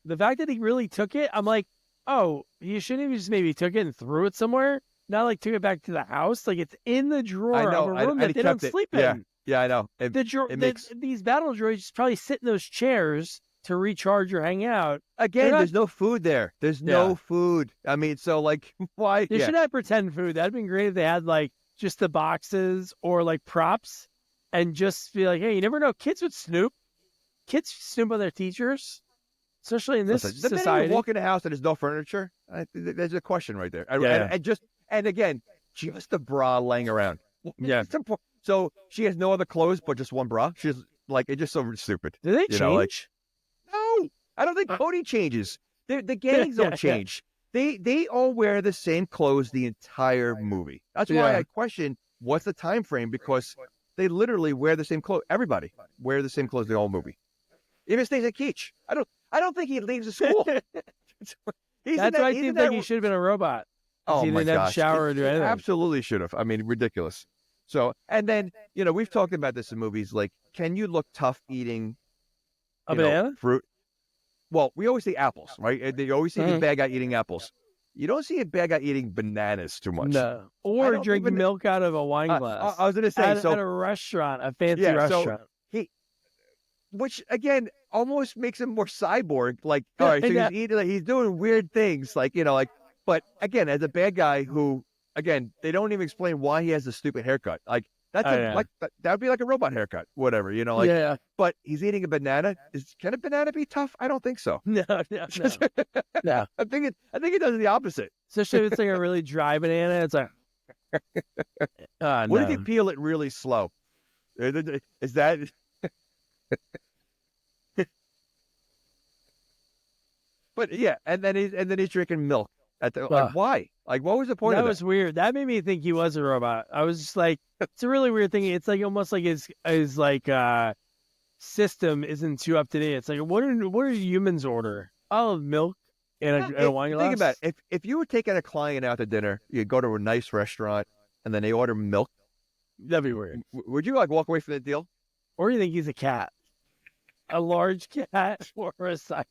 The fact that he really took it, I'm like, oh, you shouldn't have just maybe took it and threw it somewhere. Not like took it back to the house. Like it's in the drawer of a room that they don't sleep in. Yeah, I know. These battle droids probably sit in those chairs to recharge or hang out. Again, there's no food there. There's no food. I mean, so like, why? They should have pretend food. That'd been great if they had like just the boxes or like props and just be like, hey, you never know. Kids would snoop. Kids snoop on their teachers, especially in this society. The minute you walk in a house and there's no furniture, there's a question right there. And again, just the bra laying around. Yeah. So she has no other clothes but just one bra. She's like, it's just so stupid. Do they change? No, I don't think Cody changes. The gangs don't change. They all wear the same clothes the entire movie. That's why I question what's the time frame, because they literally wear the same clothes. Everybody wear the same clothes the whole movie. Even stays at Keach. I don't think he leaves the school. That's why I think he should have been a robot. Oh he my didn't have gosh. to shower or do anything. Absolutely should have. I mean, ridiculous. So, and then, we've talked about this in movies. Like, can you look tough eating a banana? Fruit? Well, we always see apples, right? They always see the bad guy eating apples. You don't see a bad guy eating bananas too much. No. Or drinking milk out of a wine glass. I was going to say. At a restaurant, a fancy restaurant. Which, again, almost makes him more cyborg. Like, all right, so he's eating, like, he's doing weird things. Like, but again, as a bad guy who, again, they don't even explain why he has a stupid haircut. Like, that would be like a robot haircut, whatever, But he's eating a banana. Can a banana be tough? I don't think so. No. No. I think it does the opposite. Especially if it's like a really dry banana. It's like, what if you peel it really slow? Is that? But yeah, and then he's drinking milk. Why? Like, what was the point of that? That was weird. That made me think he was a robot. I was just like, it's a really weird thing. It's like almost like his system isn't too up to date. It's like, what do humans order? I'll have milk in a wine glass. Think about it. If you were taking a client out to dinner, you go to a nice restaurant, and then they order milk. That'd be weird. Would you like walk away from the deal? Or you think he's a cat, a large cat, or a cyborg?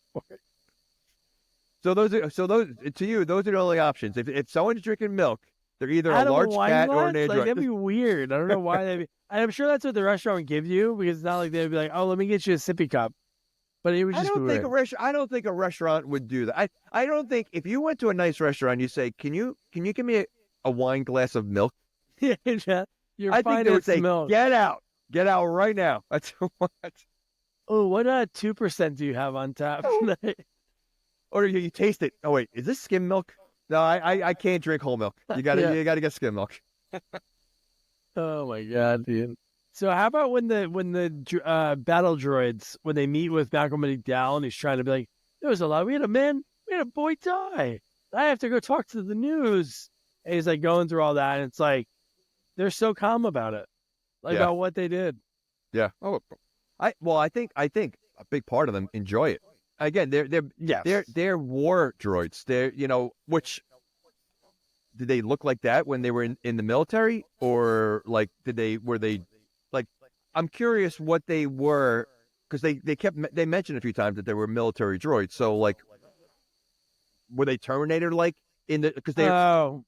So those to you, those are the only options. If someone's drinking milk, they're either a large cat or an android. Like, that'd be weird. I don't know why that'd be. I'm sure that's what the restaurant would give you, because it's not like they'd be like, "Oh, let me get you a sippy cup." But it would just be weird. I don't think a restaurant would do that. I don't think if you went to a nice restaurant, you say, "Can you give me a wine glass of milk?" Yeah, I think they would say, milk. Get out right now. That's what. Oh, what 2% do you have on tap tonight? Or you taste it. Oh wait, is this skim milk? No, I can't drink whole milk. You gotta get skim milk. Oh my god, dude. So how about when the battle droids, when they meet with Malcolm McDowell, and he's trying to be like, there was a lot. We had a boy die. I have to go talk to the news. And he's like going through all that, and it's like they're so calm about it, about what they did. Yeah. Oh, I think a big part of them enjoy it. Again, they're war droids. They're which did they look like that when they were in the military, or like were they like? I'm curious what they were, because they mentioned a few times that they were military droids. So like, were they Terminator like in the, because they like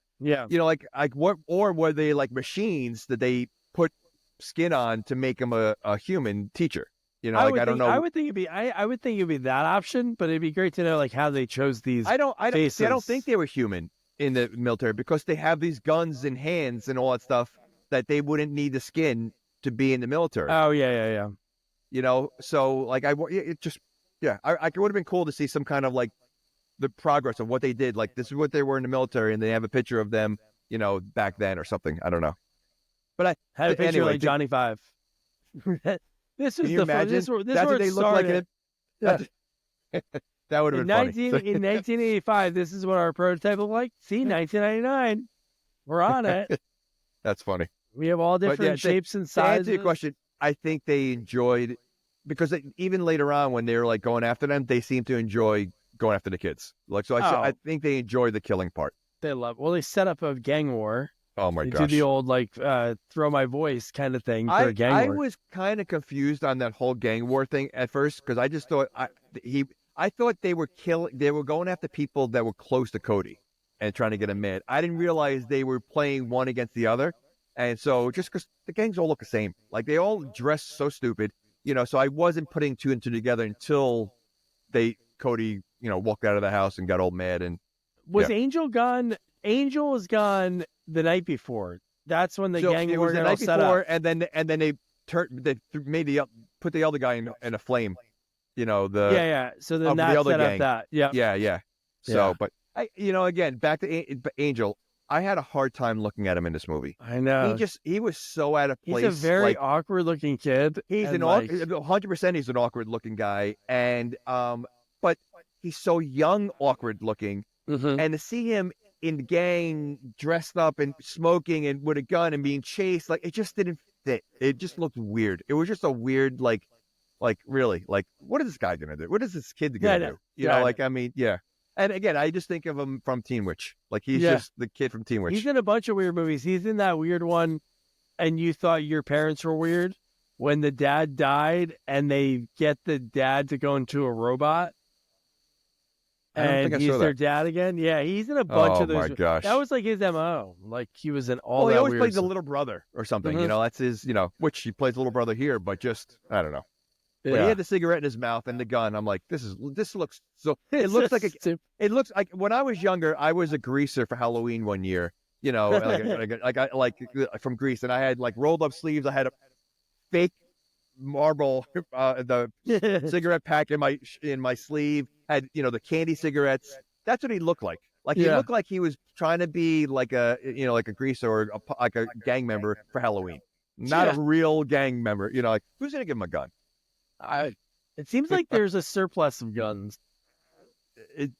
what, or were they like machines that they put skin on to make him a human teacher. You know, I don't know. I would think it'd be that option, but it'd be great to know like how they chose these. I don't faces. think they were human in the military because they have these guns and hands and all that stuff that they wouldn't need the skin to be in the military. Oh yeah. You know, so like it would have been cool to see some kind of like the progress of what they did. Like this is what they were in the military, and they have a picture of them, you know, back then or something. I don't know. But I had a picture anyway, like Johnny Five. This is can you imagine? This That's what they look like. Yeah. That would have been funny. In 1985, this is what our prototype looked like. See, 1999, we're on it. That's funny. We have all different shapes and To sizes. answer your question, I think they enjoyed because even later on when they were like going after them, they seemed to enjoy going after the kids. Like so, I think they enjoyed the killing part. They love. Well, they set up a gang war. Oh my they gosh! Do the old like throw my voice kind of thing for a gang war. I was kind of confused on that whole gang war thing at first because I just thought I thought they were going after people that were close to Cody and trying to get him mad. I didn't realize they were playing one against the other, and so just because the gangs all look the same, like they all dress so stupid, you know. So I wasn't putting two and two together until Cody, you know, walked out of the house and got all mad and. Was Angel gone? Angel was gone the night before. That's when the gang war got all set up. And then they put the other guy in a flame. You know yeah. So then that set up that. Yeah. So, but again, back to Angel. I had a hard time looking at him in this movie. I know. He was so out of place. He's a very awkward looking kid. He's 100%. He's an awkward looking guy, and but he's so young, awkward looking. Mm-hmm. And to see him in the gang dressed up and smoking and with a gun and being chased, like it just didn't fit. It just looked weird. It was just a weird, like really, like what is this guy gonna do? What is this kid gonna do? You know, like I mean, yeah. And again, I just think of him from Teen Witch. Like he's just the kid from Teen Witch. He's in a bunch of weird movies. He's in that weird one, and you thought your parents were weird when the dad died, and they get the dad to go into a robot. And he's their dad again. Yeah, he's in a bunch of those. Oh my gosh, that was like his MO. Like he was in all. Well, he always weird plays stuff. the little brother or something. Mm-hmm. You know, that's his. You know, which he plays little brother here, but just I don't know. Yeah. But he had the cigarette in his mouth and the gun. I'm like, this looks so. It looks like it looks like when I was younger, I was a greaser for Halloween one year. You know, like from Greece, and I had like rolled up sleeves. I had a fake marble the cigarette pack in my sleeve. Had the candy cigarettes. That's what he looked like. Like he looked like he was trying to be like a greaser or like a gang member for Halloween, not a real gang member. You know, like who's gonna give him a gun? It seems like there's a surplus of guns. It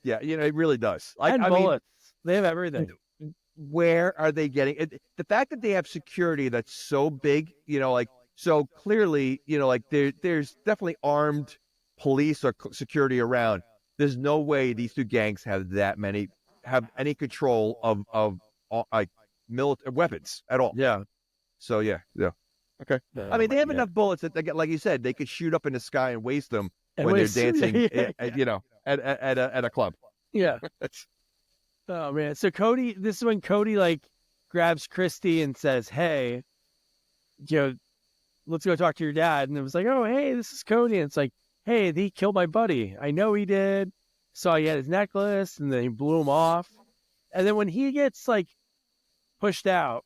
really does. And bullets. They have everything. Where are they getting it? The fact that they have security that's so big, like so clearly, like there's definitely armed police or security around. There's no way these two gangs have any control of like military weapons at all. Yeah. So yeah. Okay. I mean, they have enough bullets that they get, like you said, they could shoot up in the sky and waste them when they're dancing, at a club. Yeah. Oh man. So Cody, this is when Cody like grabs Christy and says, "Hey, let's go talk to your dad." And it was like, "Oh, hey, this is Cody." And it's like, "Hey, he killed my buddy. I know he did. Saw he had his necklace, and then he blew him off." And then when he gets like pushed out,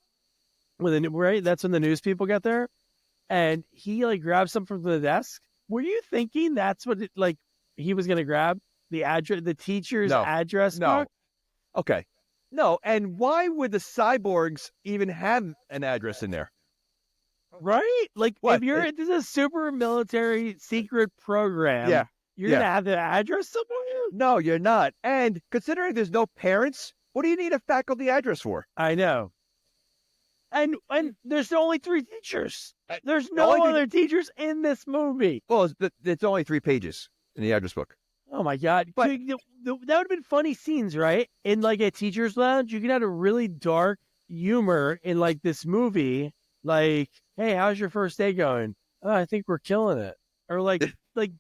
that's when the news people get there, and he like grabs something from the desk. Were you thinking that's what he was gonna grab the address, the teacher's address book? Okay, no. And why would the Cyborgs even have an address in there? Right? Like if this is a super military secret program, you're gonna have the address somewhere? No, you're not. And considering there's no parents, what do you need a faculty address for? I know. And there's only 3 teachers. There's no other teachers in this movie. Well, it's only 3 pages in the address book. Oh my God. But that would have been funny scenes, right? In like a teacher's lounge, you could have a really dark humor in like this movie. Like, hey, how's your first day going? Oh, I think we're killing it. Or like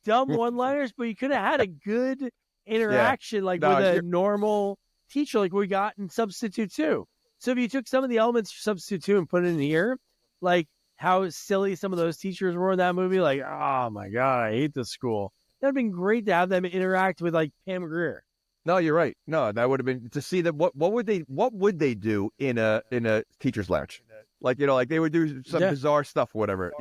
dumb one-liners, but you could have had a good interaction with a normal teacher like we got in Substitute 2. So if you took some of the elements of Substitute 2 and put it in here, like, how silly some of those teachers were in that movie. Like, oh my God, I hate this school. That'd been great to have them interact with like Pam Grier. No, you're right. No, that would have been to see that. What would they do in a teacher's lounge? Like, like they would do some bizarre stuff, or whatever.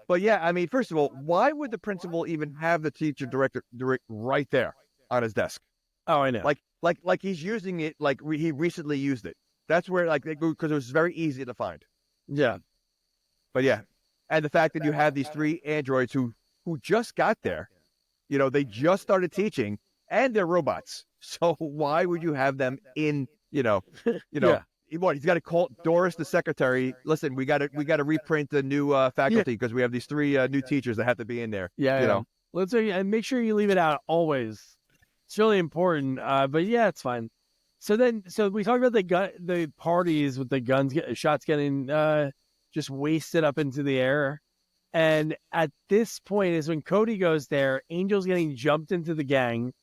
But yeah, I mean, first of all, why would the principal even have the teacher director right there on his desk? Oh, I know. Like he's using it. Like he recently used it. That's where because it was very easy to find. Yeah. But yeah, and the fact that you have these 3 androids who just got there, they just started teaching, and they're robots. So why would you have them in? Yeah. What, he's got to call Doris, the secretary. Listen, we got to reprint the new faculty because we have these 3 new teachers that have to be in there. Yeah. Let's and make sure you leave it out always. It's really important. But yeah, it's fine. So we talked about the parties with the guns, shots getting just wasted up into the air. And at this point is when Cody goes there. Angel's getting jumped into the gang,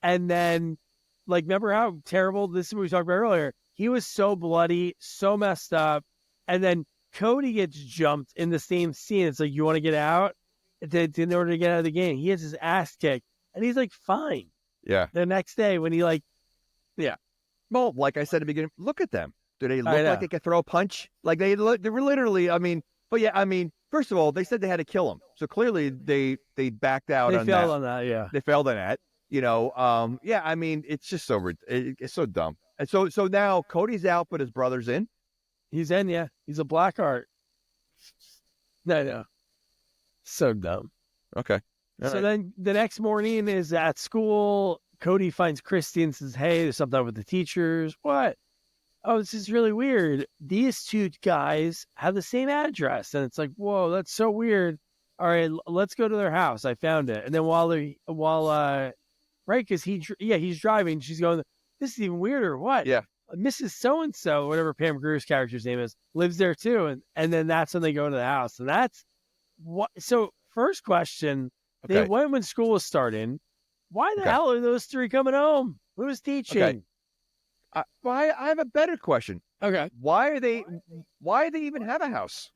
and then remember how terrible this is? What we talked about earlier. He was so bloody, so messed up. And then Cody gets jumped in the same scene. It's like, you want to get out? In order to get out of the game. He has his ass kicked. And he's fine. Yeah. The next day when he Well, like I said at the beginning, look at them. Do they look like they can throw a punch? Like they were literally, but yeah, first of all, they said they had to kill him. So clearly they backed out on that. They failed on that, yeah. They failed on that. Yeah, it's just it's so dumb. And so now Cody's out, but his brother's in. He's in, yeah. He's a Blackheart. No. So dumb. Okay. Then the next morning is at school. Cody finds Christy and says, hey, there's something up with the teachers. What? Oh, this is really weird. These 2 guys have the same address. And it's like, whoa, that's so weird. All right, let's go to their house. I found it. And then right, because he's driving. She's going, this is even weirder. What? Yeah. Mrs. So-and-so, whatever Pam Grier's character's name is, lives there too. And then that's when they go to the house. And that's what. So first question, they went when school was starting. Why the hell are those 3 coming home? Who was teaching? Okay. I have a better question. Okay. Why do they even have a house?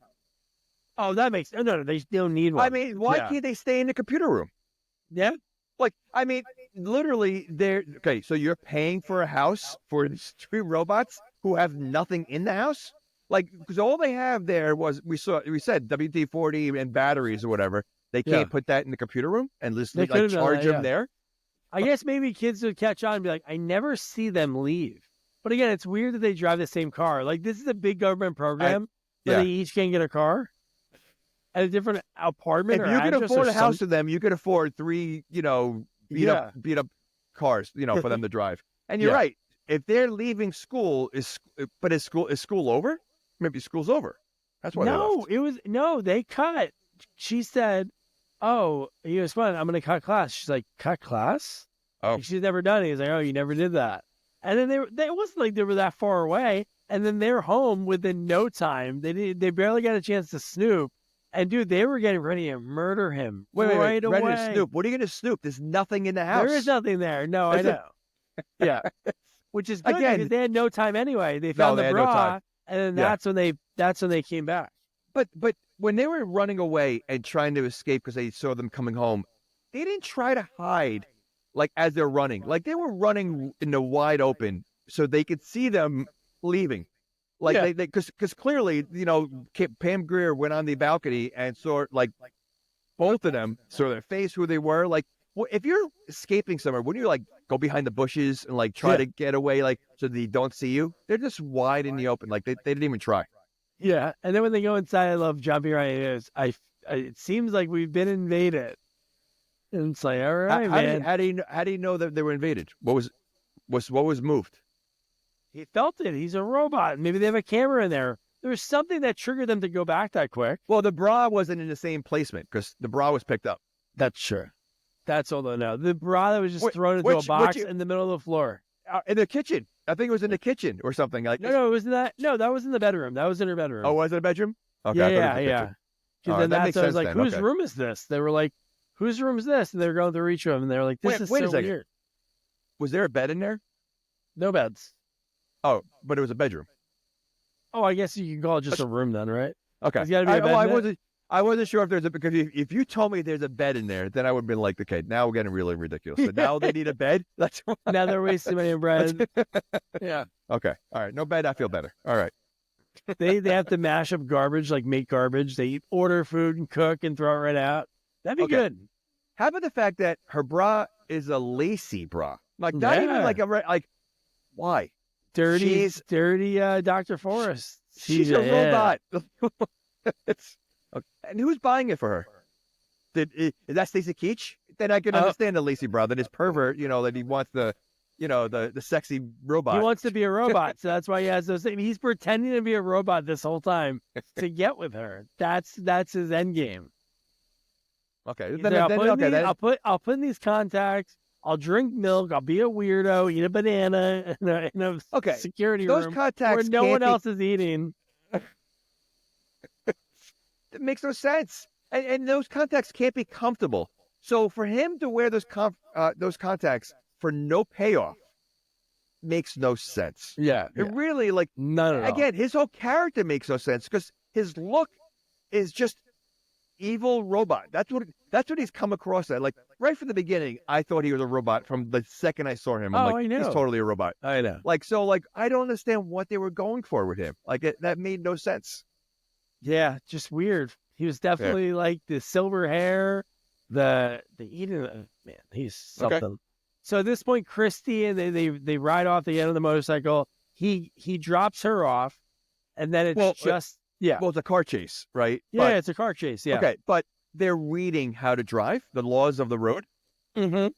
Oh, that makes no. They don't need one. Why can't they stay in the computer room? Yeah. Literally, they're okay. So you're paying for a house for these 3 robots who have nothing in the house, because all they have there was we said WD-40 and batteries or whatever. They can't put that in the computer room and just charge them there. I guess maybe kids would catch on and be like, I never see them leave. But again, it's weird that they drive the same car. This is a big government program where they each can get a car at a different apartment. If you can afford a house to them, you could afford 3, beat up cars, for them to drive. And you're right. If they're leaving school, is school over? Maybe school's over. That's why they cut. She said, oh, he was fun. I'm going to cut class. She's like, cut class? Oh. Like, she's never done it. He's like, oh, you never did that. And then it wasn't like they were that far away. And then they're home within no time. They barely got a chance to snoop. And dude, they were getting ready to murder him right away. Ready to snoop? What are you going to snoop? There's nothing in the house. There is nothing there. No, I know. Yeah. Which is good because they had no time anyway. They found the bra, and then that's when they came back. But when they were running away and trying to escape because they saw them coming home, they didn't try to hide as they're running. They were running in the wide open so they could see them leaving. Because clearly, Pam Grier went on the balcony and saw both of them saw their face, who they were. If you're escaping somewhere, wouldn't you go behind the bushes and try to get away so they don't see you? They're just wide in the open. They didn't even try. Yeah, and then when they go inside, I love John B. Ryan. It seems like we've been invaded. And it's like, all right, man. How do you know that they were invaded? What was moved? He felt it. He's a robot. Maybe they have a camera in there. There was something that triggered them to go back that quick. Well, the bra wasn't in the same placement because the bra was picked up. That's true. That's all I know. The bra that was just thrown into a box in the middle of the floor. In the kitchen. I think it was in the kitchen or something. No, it was in that. No, that was in the bedroom. That was in her bedroom. Oh, was it a bedroom? Okay, yeah. Because then that's I was like, whose room is this? They were like, whose room is this? And they were going through each room, and they were like, this is so weird. Was there a bed in there? No beds. Oh, but it was a bedroom. Oh, I guess you can call it just a room then, right? Okay. There's gotta be a bed in it? I wasn't sure if there's a, because if you told me there's a bed in there, then I would have been like, okay, now we're getting really ridiculous. So now they need a bed? That's Now they're wasting money on bread. Yeah. Okay. All right. No bed. I feel better. All right. They have to mash up garbage, like make garbage. They order food and cook and throw it right out. That'd be good. How about the fact that her bra is a lacy bra? Like, not even like like, why? Dirty Dr. Forrest. She's a robot. It's, okay. And who's buying it for her? Is that Stacey Keach? Then I can understand the lacy bra, that his pervert, that he wants the sexy robot. He wants to be a robot, so that's why he has those things. He's pretending to be a robot this whole time to get with her. That's his end game. Okay. I'll put in these contacts. I'll drink milk. I'll be a weirdo. Eat a banana in a security those room contacts where no one else is eating. It makes no sense. And those contacts can't be comfortable. So for him to wear those contacts for no payoff makes no sense. Yeah. It really, like, none at all. Again, his whole character makes no sense because his look is just evil robot. That's what he's come across at. Like, right from the beginning, I thought he was a robot from the second I saw him. I'm I know. He's totally a robot. I know. Like, so, like, I don't understand what they were going for with him. Like, that made no sense. Yeah, just weird. He was definitely like the silver hair, the eating. Man, he's something. Okay. So at this point, Christy and they ride off the end of the motorcycle. He drops her off, and then it's Well, it's a car chase, right? Yeah, it's a car chase. Yeah. Okay, but they're reading how to drive, the laws of the road. Mm-hmm. And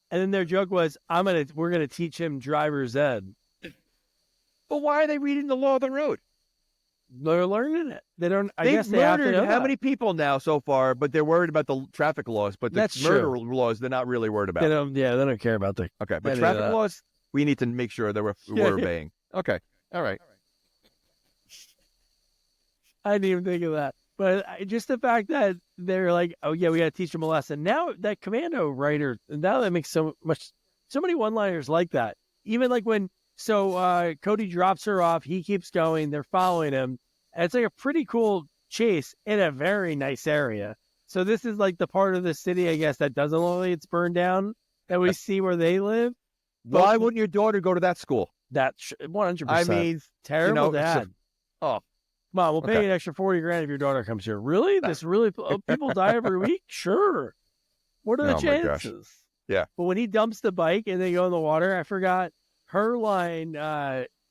then their joke was, we're gonna teach him driver's ed. But why are they reading the law of the road? They're learning it. They don't. I They've guess they have to know how many people now so far? But they're worried about the traffic laws. But the murder laws, they're not really worried about. They don't care about the. Okay, but traffic laws, we need to make sure that we're obeying. Okay, all right. I didn't even think of that. But just the fact that they're like, oh yeah, we got to teach them a lesson. Now that Commando writer, now that makes so many one-liners like that. Even like when. So Cody drops her off. He keeps going. They're following him. And it's like a pretty cool chase in a very nice area. So this is like the part of the city, I guess, that doesn't look like it's burned down, that we see where they live. But why wouldn't your daughter go to that school? That's 100%. I mean, terrible dad. Mom, we'll pay you an extra $40,000 if your daughter comes here. Really? People die every week? Sure. What are the chances? Yeah. But when he dumps the bike and they go in the water, I forgot. Her line,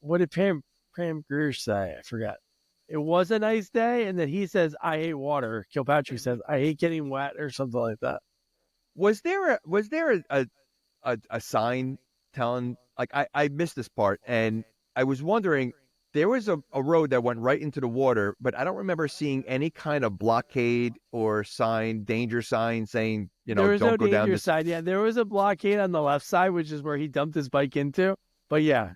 what did Pam Grier say? I forgot. It was a nice day, and then he says, "I hate water." Kilpatrick says, "I hate getting wet," or something like that. Was there a sign telling? Like, I missed this part, and I was wondering. There was a road that went right into the water, but I don't remember seeing any kind of blockade or sign, danger sign saying, don't go down this side. Yeah, there was a blockade on the left side, which is where he dumped his bike into. But yeah.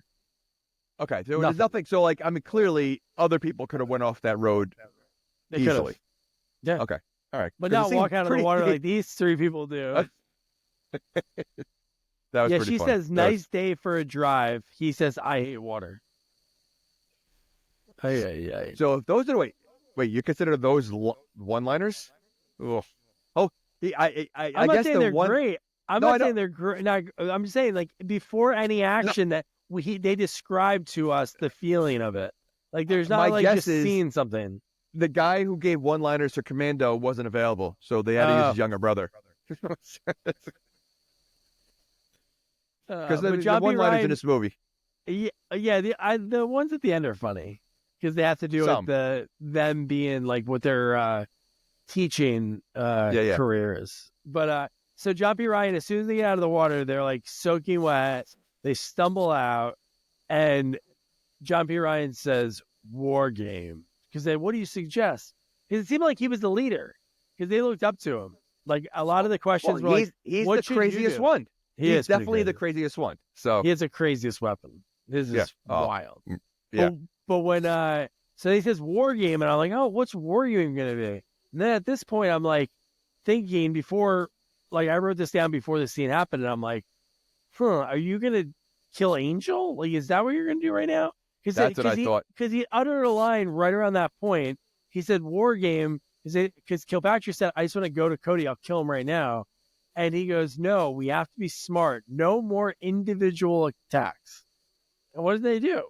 Okay, so there's nothing. So, like, I mean, clearly other people could have went off that road easily. Yeah. Okay. All right. But not walk out of the water like these three people do. That was pretty she funny. Says, nice day for a drive. He says, I hate water. Yeah. So if those are wait, you consider those one-liners? Oh, I I'm not guess saying they're great. I'm not saying they're great. I'm just saying, like, before any action that they describe to us the feeling of it. Like, there's not like just seeing something. The guy who gave one-liners to Commando wasn't available, so they had to use his younger brother. Because the one-liners in this movie. Yeah, the ones at the end are funny. Because they have to do with them being like what their teaching career is. But so John P. Ryan, as soon as they get out of the water, they're like soaking wet. They stumble out, and John P. Ryan says, "War game." Because then, what do you suggest? Because it seemed like he was the leader. Because they looked up to him. Like a lot of the questions were like, "He's what the craziest one." He's definitely the craziest one. So he has the craziest weapon. This is wild. Yeah. But when so he says war game, and I'm like, oh, what's war game gonna be? And then at this point, I'm like thinking before, like I wrote this down before the scene happened, and I'm like, are you gonna kill Angel? Like, is that what you're gonna do right now? That's what I thought. Because he uttered a line right around that point he said, war game, is it because Kilpatrick said, I just want to go to Cody, I'll kill him right now. And he goes, no, we have to be smart. No more individual attacks. And what did they do?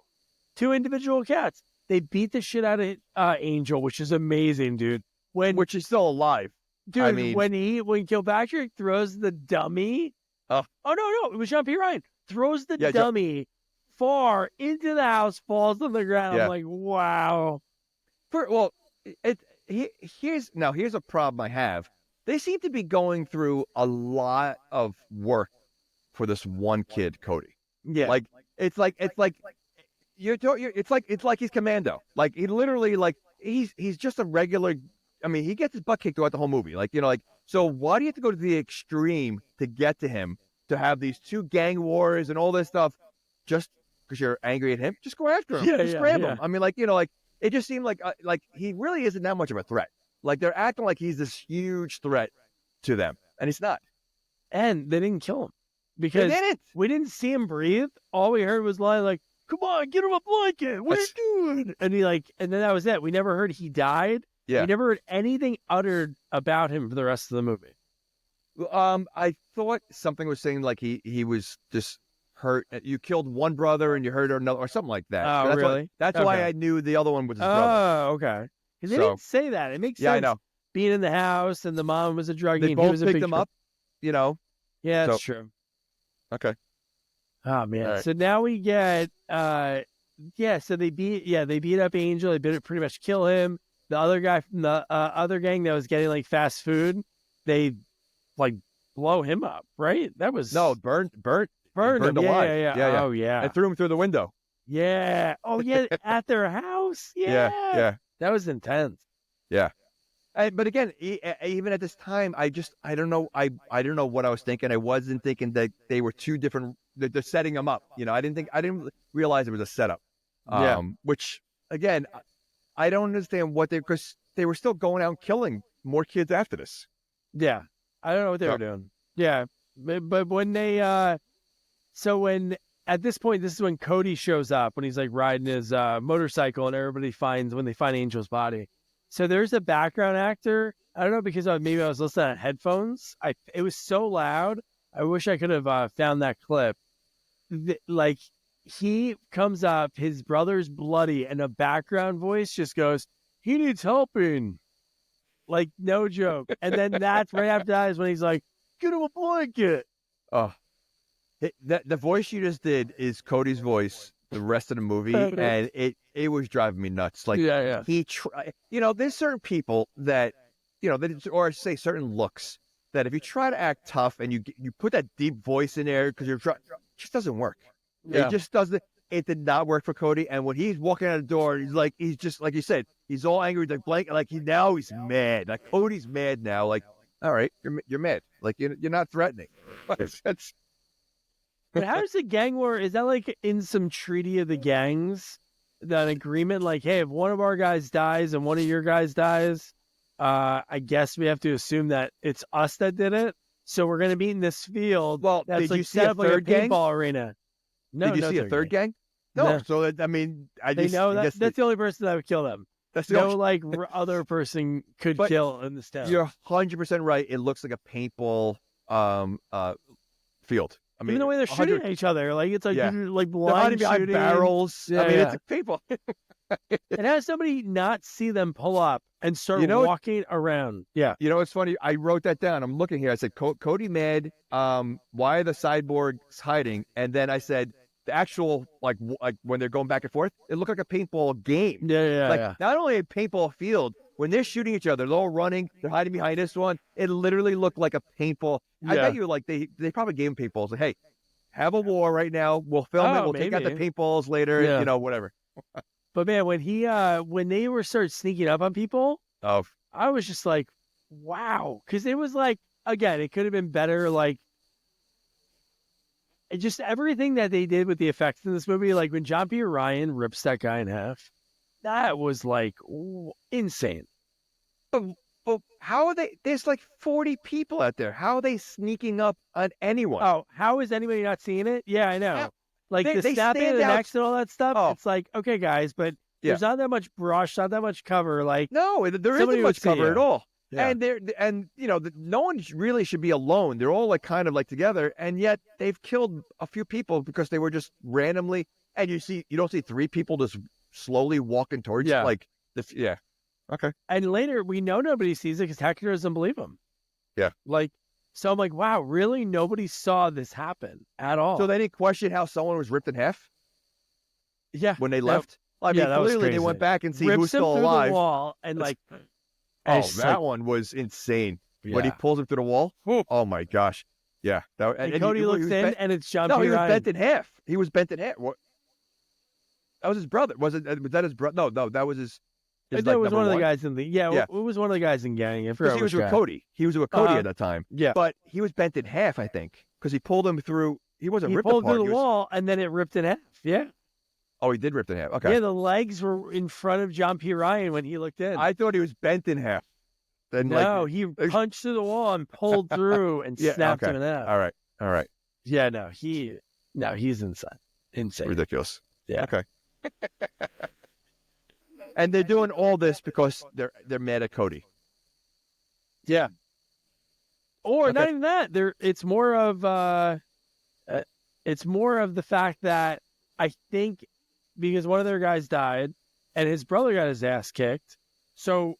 2 individual cats. They beat the shit out of Angel, which is amazing, dude. Which is still alive. Dude, I mean, when Kilpatrick throws the dummy. Oh no, it was John P. Ryan. Throws the dummy far into the house, falls on the ground. Yeah. I'm like, wow. Here's a problem I have. They seem to be going through a lot of work for this one kid, Cody. Yeah. It's like he's Commando. Like he literally he's just a regular. I mean, he gets his butt kicked throughout the whole movie. So why do you have to go to the extreme to get to him, to have these 2 gang wars and all this stuff just because you're angry at him? Just go after him. Just grab him. I mean, it just seemed like he really isn't that much of a threat. Like they're acting like he's this huge threat to them, and he's not. And they didn't kill him because we didn't see him breathe. All we heard was like, "Come on, get him a blanket. What are you doing?" And and then that was it. We never heard he died. Yeah. We never heard anything uttered about him for the rest of the movie. I thought something was saying like he was just hurt. You killed one brother and you hurt another, or something like that. Oh, really? That's why I knew the other one was his brother. Oh, okay. Because they didn't say that. It makes sense. Yeah, I know. Being in the house and the mom was a druggie. They and both he was picked him up. Yeah, that's true. Okay. Oh man. Right. So now we get so they beat up Angel. They pretty much kill him. The other guy from the other gang that was getting fast food, they blow him up, right? That was burned him. alive. Yeah. Oh yeah. And threw him through the window. Yeah. Oh yeah. At their house. Yeah. That was intense. Yeah. But again, even at this time, I don't know. I don't know what I was thinking. I wasn't thinking that they were 2 different. They're setting them up. I didn't realize it was a setup. Which again, I don't understand because they were still going out and killing more kids after this. Yeah. I don't know what they were doing. Yeah. But when they, at this point, this is when Cody shows up, when he's riding his motorcycle, and when they find Angel's body. So there's a background actor. I don't know, because maybe I was listening on headphones. It was so loud. I wish I could have found that clip. He comes up, his brother's bloody, and a background voice just goes, "He needs helping." No joke. And then that's right after that is when he's like, "Get him a blanket." Oh, the voice you just did is Cody's voice the rest of the movie, and it was driving me nuts. There's certain people that, or say certain looks that if you try to act tough and you put that deep voice in there because it just doesn't work. Yeah. It just doesn't. It did not work for Cody. And when he's walking out the door, he's just like you said, he's all angry, now he's mad. Cody's mad now. All right, you're mad. You're not threatening. That's. But how does the gang war? Is that in some treaty of the gangs, an agreement? Hey, if one of our guys dies and one of your guys dies, I guess we have to assume that it's us that did it. So we're going to be in this field. Well, that's did you see set a up third gang? paintball arena. No, did you see a third gang? No. So I they know that's the only person that would kill them. That's the other person could kill in this town. You're 100% right. It looks like a paintball field. Even the way they're shooting at each other, it's blind hiding behind shooting. barrels. Yeah, it's a paintball. And how does somebody not see them pull up and start walking around? Yeah. It's funny. I wrote that down. I'm looking here. I said, Cody mad. Why are the cyborgs hiding? And then I said, the actual, when they're going back and forth, it looked like a paintball game. Yeah. Not only a paintball field, when they're shooting each other, they're all running, they're hiding behind this one. It literally looked like a paintball. Yeah. I bet you they probably gave them paintballs. Hey, have a war right now. We'll film it. We'll take out the paintballs later. Yeah. Whatever. But man, when they started sneaking up on people, I was just like, wow, because it was again, it could have been better. Just everything that they did with the effects in this movie, when John P. Ryan rips that guy in half, that was insane. But how are they? There's 40 people out there. How are they sneaking up on anyone? Oh, how is anybody not seeing it? Yeah, I know. They the snapping of the necks and all that stuff. Oh. It's okay, guys, but There's not that much brush, not that much cover. Like No, there somebody isn't would much see cover you. at all. Yeah. And no one really should be alone. They're all like kind of like together, and yet they've killed a few people because they were just randomly. And you don't see 3 people just slowly walking towards Yeah. like Okay. And later we know nobody sees it because Hector doesn't believe him. Yeah. Like, so I'm like, wow, really? Nobody saw this happen at all. So they didn't question how someone was ripped in half yeah, when they left. I mean, that was clearly they crazy. went back and see Rips who's him still through alive. the wall and That's- like, Oh, and it's just that like, one was insane. When he yeah. pulls him through the wall. Whoop. Oh my gosh. Yeah. And Cody looks in and it's John No, P. he was Ryan. bent in half. He was bent in half. What? That was his brother. Was that his brother? No, that was his. That like, was number one of the one. guys in the Yeah. It was one of the guys in gang. I forgot Because he was which with guy. Cody. He was with Cody Uh-huh. at that time. Yeah, But he was bent in half, I think, because he pulled him through. He wasn't he ripped pulled apart. through He the was- wall and then it ripped in half. Yeah, Oh, he did rip in half. Okay. yeah. The legs were in front of John P. Ryan when he looked in. I thought he was bent in half. Then No, like, he punched through the wall and pulled through and Yeah, snapped okay. him in half. all right. Yeah, no, he's insane. Ridiculous. Yeah. Okay. And they're doing all this because they're mad at Cody. Yeah. Or Okay. not even that. It's more of the fact that I think because one of their guys died and his brother got his ass kicked, so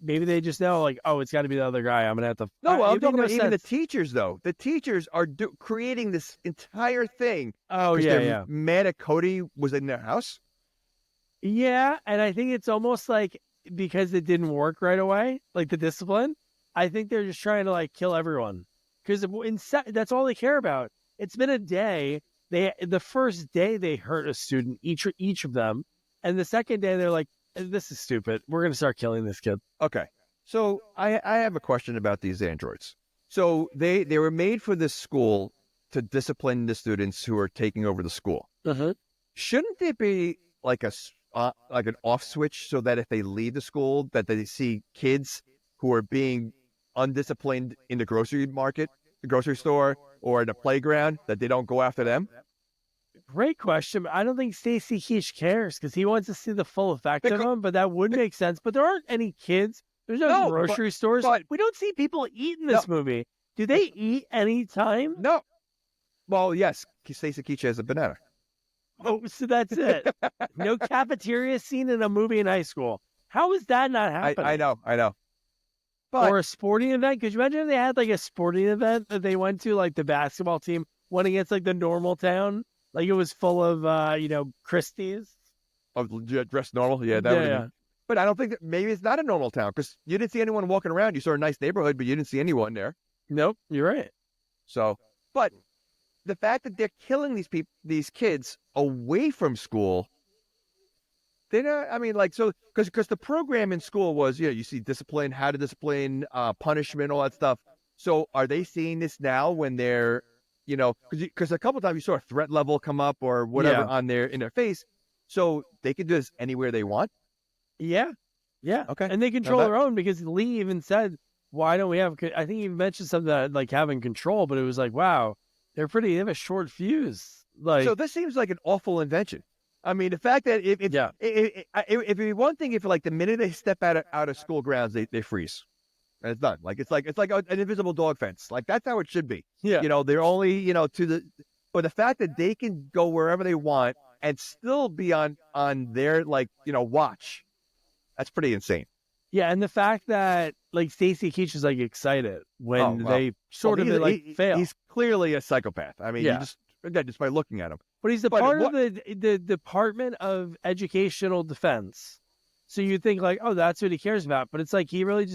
maybe they just know like, oh, it's got to be the other guy. I'm gonna have to. No, it I'm made talking no about even the sense. teachers, though. The teachers are creating this entire thing. Oh 'cause yeah, they're yeah, mad at Cody was in their house. yeah. And I think it's almost like because it didn't work right away, like the discipline. I think they're just trying to like kill everyone because that's all they care about. It's been a day. The first day they hurt a student, each of them, and the second day they're like, "This is stupid. We're gonna start killing this kid." Okay. So I have a question about these androids. So they were made for this school to discipline the students who are taking over the school. Shouldn't there be like like an off switch so that if they leave the school, that they see kids who are being undisciplined in the grocery market, the grocery store, or the playground, that they don't go after them? Great question. I don't think Stacy Keach cares because he wants to see the full effect of them, but that would make sense. But there aren't any kids. There's no grocery stores. but- We don't see people eat in this movie. Do they eat any time? No. Well, yes, Stacey Keach has a banana. Oh, so that's it. No cafeteria scene in a movie in high school. How is that not happening? I know. But Or a sporting event? Could you imagine if they had like a sporting event that they went to, like the basketball team went against like the normal town? Like it was full of, Christies? dressed normal, yeah, that would have been. But I don't think that maybe it's not a normal town because you didn't see anyone walking around. You saw a nice neighborhood, but you didn't see anyone there. Nope, you're right. So, but the fact that they're killing these kids away from school, they're not. I mean, like, so because the program in school was, you see discipline, how to discipline, punishment, all that stuff. So, are they seeing this now when they're, because a couple times you saw a threat level come up or whatever in their face, so they can do this anywhere they want. Yeah. Okay. And they control that- their own because Lee even said, why don't we have, I think he mentioned something that, like having control, but it was like, wow, they have a short fuse. Like, So this seems like an awful invention. I mean, the fact that if it'd be one thing if like the minute they step out of school grounds, they freeze. And it's done. Like it's like an invisible dog fence. Like that's how it should be. yeah. They're only, but the fact that they can go wherever they want and still be on their watch, that's pretty insane. Yeah. And the fact that like Stacy Keach is like excited when they sort of fail. He's clearly a psychopath. I mean, Yeah. just by looking at him. But he's But part what- of the Department of Educational Defense. So you think like, oh, that's what he cares about. But it's like he really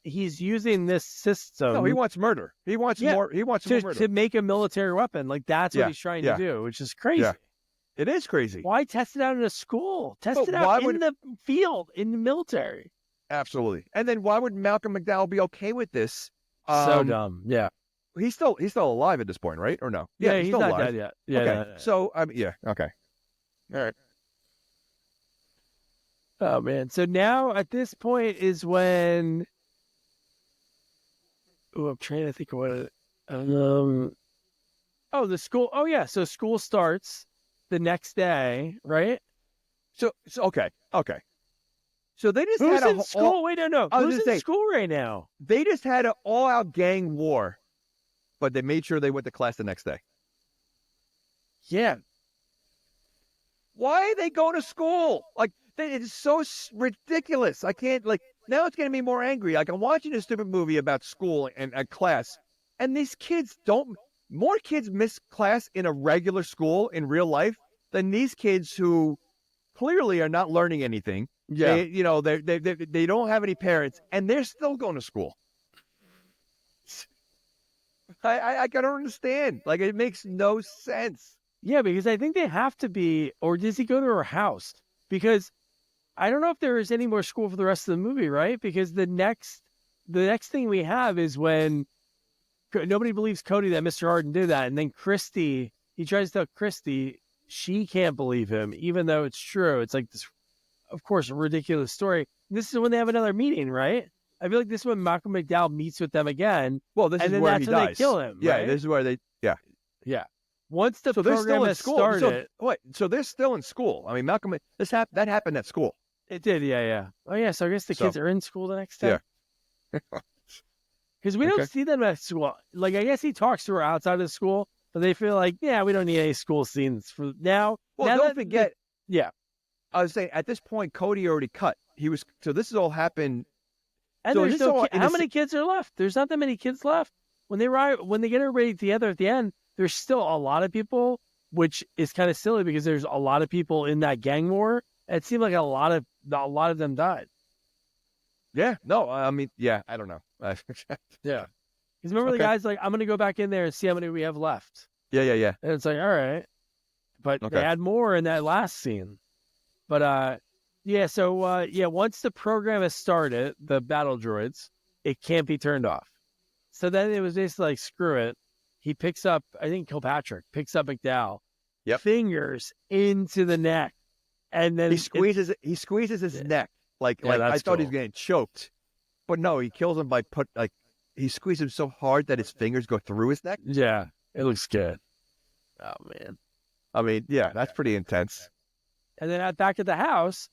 he's using this system No, he wants murder. He wants more. He wants more murder. to make a military weapon. Like that's what he's trying to do, which is crazy. Yeah. It is crazy. Why test it out in a school? Test But it why out in would- the field, in the military. Absolutely. And then why would Malcolm McDowell be okay with this? So dumb. Yeah. He's still alive at this point, right? Or no? Yeah, he's still not alive. dead yet. Yeah. Okay. no. So okay. All right. Oh man. So now at this point is when I'm trying to think of what the school. Oh yeah, so school starts the next day, right? So okay. So they just Who's had in school? Wait, no. I was Who's gonna in say, school right now? They just had an all-out gang war, but they made sure they went to class the next day. Yeah. Why are they going to school? Like, it's so ridiculous. I can't, like, now it's getting me more angry. Like, I'm watching a stupid movie about school and class, and these kids more kids miss class in a regular school in real life than these kids who clearly are not learning anything. Yeah. They don't have any parents, and they're still going to school. I don't understand. Like, it makes no sense. Yeah, because I think they have to be, or does he go to her house? Because I don't know if there is any more school for the rest of the movie, right? Because the next thing we have is when nobody believes Cody that Mr. Harden did that, and then Christy, he tries to tell Christy, she can't believe him, even though it's true. It's like this, of course, a ridiculous story. This is when they have another meeting, right? I feel like this is when Malcolm McDowell meets with them again. Well, this is where he dies. They kill him. Yeah, right? this is where Yeah. Once the so they're program still in has school. started, So they're still in school. I mean, Malcolm, that happened at school. it did. Yeah. Oh yeah. So I guess the kids are in school the next day. Yeah. Because we don't see them at school. Like, I guess he talks to her outside of school, but they feel like, yeah, we don't need any school scenes for now. Well, now don't forget. Yeah. I was saying, at this point, Cody already cut. So this has all happened. And so there's how many kids are left? There's not that many kids left. When they get everybody together at the end, there's still a lot of people, which is kind of silly because there's a lot of people in that gang war. It seemed like a lot of them died. Yeah. No, I mean, yeah, I don't know. Yeah. Because remember the guy's like, I'm going to go back in there and see how many we have left. Yeah. And it's like, all right. But they had more in that last scene. But, once the program has started, the battle droids, it can't be turned off. So then it was basically like, screw it. He picks up, I think Kilpatrick picks up McDowell, fingers into the neck. And then he squeezes his neck. I thought he was getting choked. But no, he kills him by he squeezes him so hard that his fingers go through his neck. Yeah, it looks good. Oh, man. I mean, yeah, that's pretty intense. And then back at the house,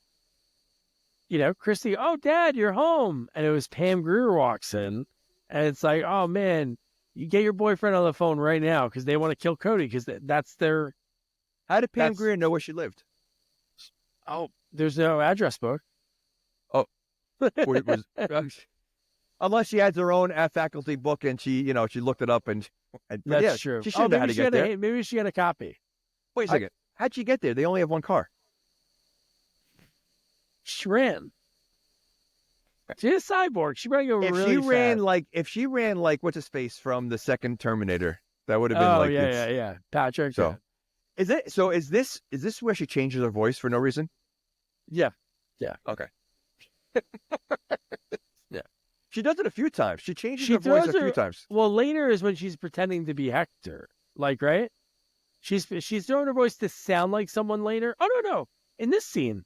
Christy, oh, Dad, you're home. And it was Pam Grier walks in. And it's like, oh, man, you get your boyfriend on the phone right now because they want to kill Cody because that's their... How did Pam Grier know where she lived? Oh, there's no address book. Oh. Unless she has her own faculty book and she looked it up and that's true. She should know how to get there. Maybe she had a copy. Wait a second. How'd she get there? They only have one car. She ran. She's a cyborg. She ran really fast. If she ran like what's his face from the second Terminator, that would have been yeah. Patrick. So is this where she changes her voice for no reason? Yeah. Okay. Yeah. She does it a few times. She changes her voice a few times. Well, later is when she's pretending to be Hector. Like, right? She's throwing her voice to sound like someone later. Oh no. In this scene,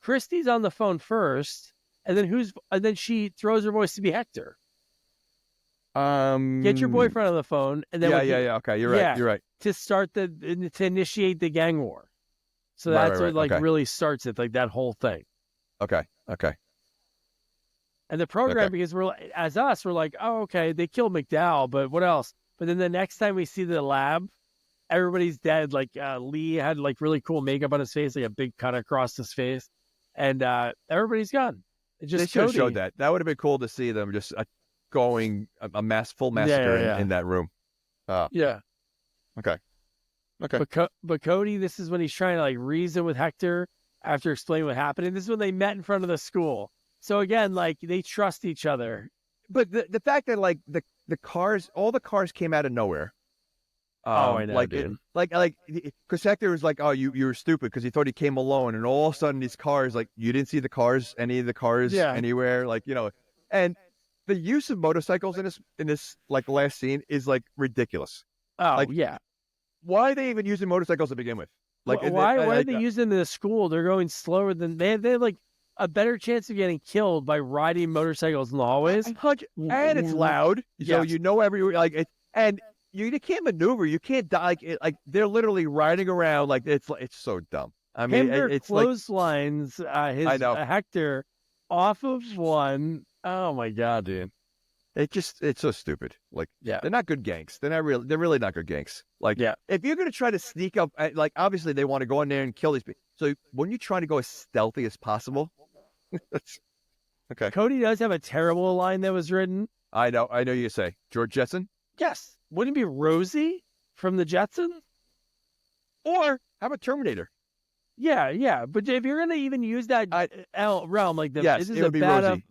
Christy's on the phone first. And then she throws her voice to be Hector. Get your boyfriend on the phone, and then okay, you're right. To start to initiate the gang war. So that's what really starts it, like that whole thing. Okay. And the program, because we're like, oh, okay, they killed McDowell, but what else? But then the next time we see the lab, everybody's dead. Like Lee had like really cool makeup on his face, like a big cut across his face, and everybody's gone. They should have showed that. That would have been cool to see them just going a full massacre in that room. Yeah. Okay. But Cody, this is when he's trying to like reason with Hector after explaining what happened. And this is when they met in front of the school. So again, like they trust each other. But the fact that like the cars, all the cars came out of nowhere. I know, dude. Because Hector was like, "Oh, you were stupid," because he thought he came alone, and all of a sudden these cars, like you didn't see any of the cars anywhere, and the use of motorcycles in this like last scene is like ridiculous. Oh, why are they even using motorcycles to begin with? Like, why are they using them in the school? They're going slower than they have like a better chance of getting killed by riding motorcycles in the hallways. And it's loud, so everywhere and. You can't maneuver. You can't die. Like they're literally riding around. Like it's so dumb. I mean, Pam Grier it's like clotheslines I know. Hector off of one. Oh my god, dude! It's so stupid. Like, Yeah. they're not good gangs. They're really not good gangs. Like, Yeah. if you're gonna try to sneak up, like, obviously they want to go in there and kill these people. So when you try to go as stealthy as possible, that's okay. Cody does have a terrible line that was written. I know you say George Jetson, Yes, wouldn't it be Rosie from the Jetsons? or how about Terminator? Yeah. But if you're gonna even use that realm, like Yes, this is it a would be bad Rosie.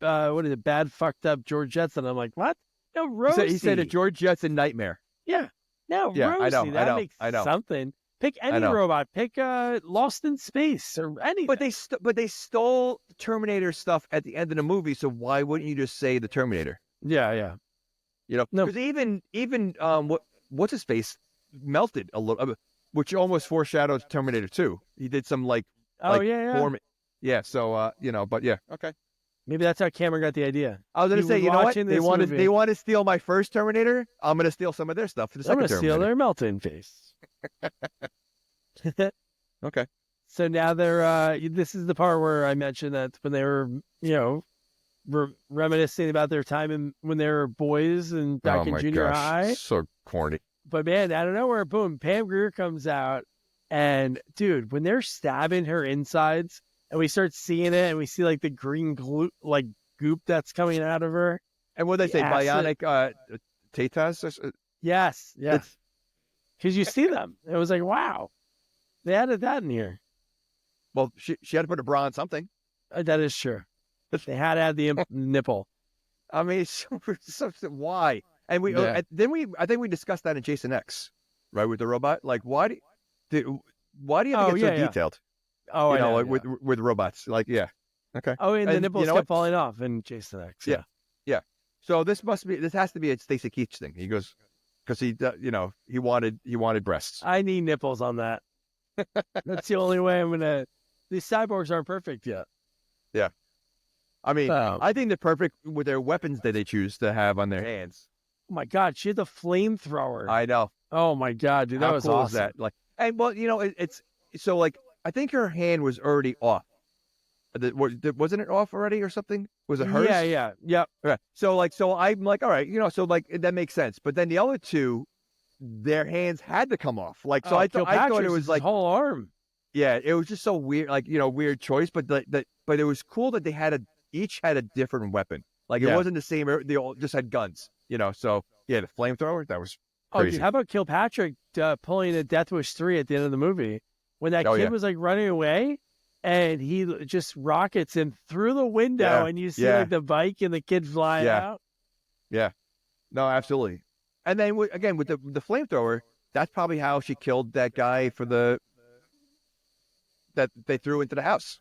what is it? Bad fucked up George Jetson. I'm like, what? No, Rosie. He said a George Jetson nightmare. Yeah. No, Yeah, Rosie. I know, That I know, makes I know. something. Pick any know. robot. Pick Lost in Space or anything. But they stole Terminator stuff at the end of the movie. So why wouldn't you just say the Terminator? Yeah. You know, No. because even what's his face melted a little, which almost foreshadows Terminator 2. He did some Yeah. Yeah. So but yeah, okay. Maybe that's how Cameron got the idea. I was gonna He say, was you know what? watching They this want movie. to steal my first Terminator. I'm gonna steal some of their stuff for the I'm second gonna steal Terminator. their melting face. Okay. So now they're. This is the part where I mentioned that when they were, reminiscing about their time when they were boys and back in junior high. So corny. But man, out of nowhere, boom, Pam Grier comes out, and dude, when they're stabbing her insides, and we start seeing it, and we see like the green glue, like goop that's coming out of her. And what they say, acid. bionic tatas? Yes, because you see them. It was like, wow, they added that in here. Well, she had to put a bra on something. That is true. They had to add the nipple. I mean, it's so why? And I think we discussed that in Jason X, right, with the robot. Like, why do you have to get so detailed? Oh, I know, with robots. Like, yeah, okay. Oh, and the nipples kept falling off in Jason X. Yeah. So this has to be a Stacy Keach thing. He goes because he wanted breasts. I need nipples on that. That's the only way I'm gonna. These cyborgs aren't perfect yet. Yeah. I mean, I think they're perfect with their weapons that they choose to have on their hands. Oh my god, she had the flamethrower. I know. Oh my god, dude, that was cool awesome. Is that? Like, and well, it's so like I think her hand was already off. Wasn't it off already or something? Was it hers? Yeah. Okay. So I'm like, all right, so like that makes sense. But then the other two, their hands had to come off. Like, so I thought it was like whole arm. Yeah, it was just so weird, like weird choice. But but it was cool that they each had a different weapon. Like it wasn't the same. They all just had guns. So yeah, the flamethrower, that was crazy. Oh, dude, how about Kilpatrick pulling a Death Wish 3 at the end of the movie when that kid was like running away and he just rockets him through the window and you see like the bike and the kid flying out. Yeah, no, absolutely. And then again with the flamethrower, that's probably how she killed that guy that they threw into the house.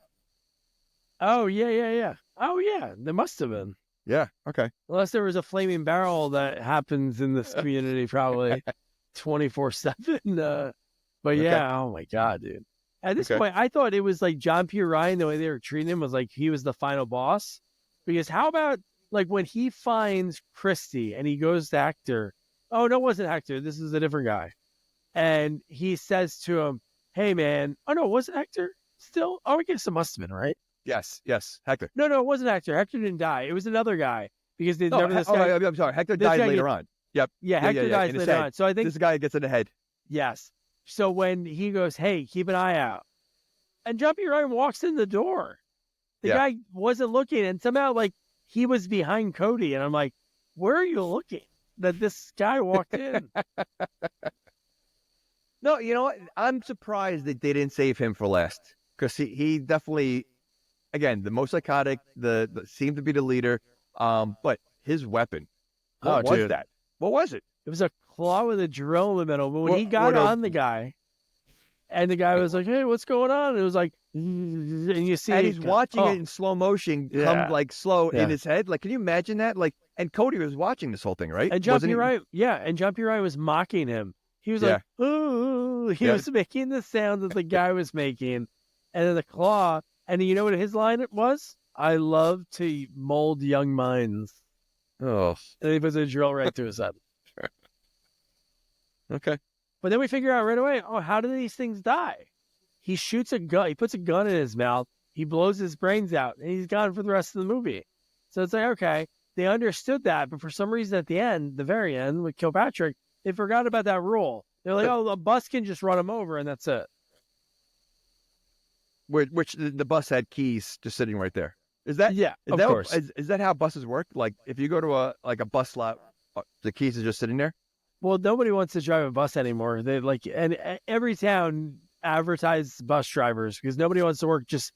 Oh yeah. Oh yeah, there must have been. Yeah. Okay. Unless there was a flaming barrel that happens in this community, probably 24/7. But yeah, oh my god, dude. At this point, I thought it was like John P. Ryan. The way they were treating him was like he was the final boss. Because how about like when he finds Christy and he goes to Hector? Oh no, it wasn't Hector. This is a different guy. And he says to him, "Hey man, oh no, was it Hector? Still? Oh, I guess it must have been, right?" Yes, Hector. No, it wasn't Hector. Hector didn't die. It was another guy because they remember this guy. I'm sorry. Hector died later on. Yep. Yeah, Hector dies later on. So I think this guy gets in the head. Yes. So when he goes, "Hey, keep an eye out," and John P. Ryan walks in the door, the guy wasn't looking, and somehow like he was behind Cody, and I'm like, "Where are you looking?" That this guy walked in. No, you know what? I'm surprised that they didn't save him for last because he definitely. Again, the most psychotic, the seemed to be the leader, but his weapon. What was that? What was it? It was a claw with a drill in the middle. But when he got on the guy, and the guy was like, "Hey, what's going on?" It was like, and you see, and he's watching it in slow motion, come like slow in his head. Like, can you imagine that? Like, and Cody was watching this whole thing, right? And John P. Ryan was mocking him. He was like, "Ooh," he was making the sound that the guy was making, and then the claw. And you know what his line was? "I love to mold young minds." Oh. And he puts a drill right through his head. Okay. But then we figure out right away, how do these things die? he shoots a gun. He puts a gun in his mouth. He blows his brains out, and he's gone for the rest of the movie. So it's like, okay, they understood that, but for some reason at the end, the very end with Kilpatrick, they forgot about that rule. They're like, oh, a bus can just run him over, and that's it. Which the bus had keys just sitting right there. Is that of course? Is that how buses work? Like if you go to a bus lot, the keys are just sitting there. Well, nobody wants to drive a bus anymore. They and every town advertises bus drivers because nobody wants to work just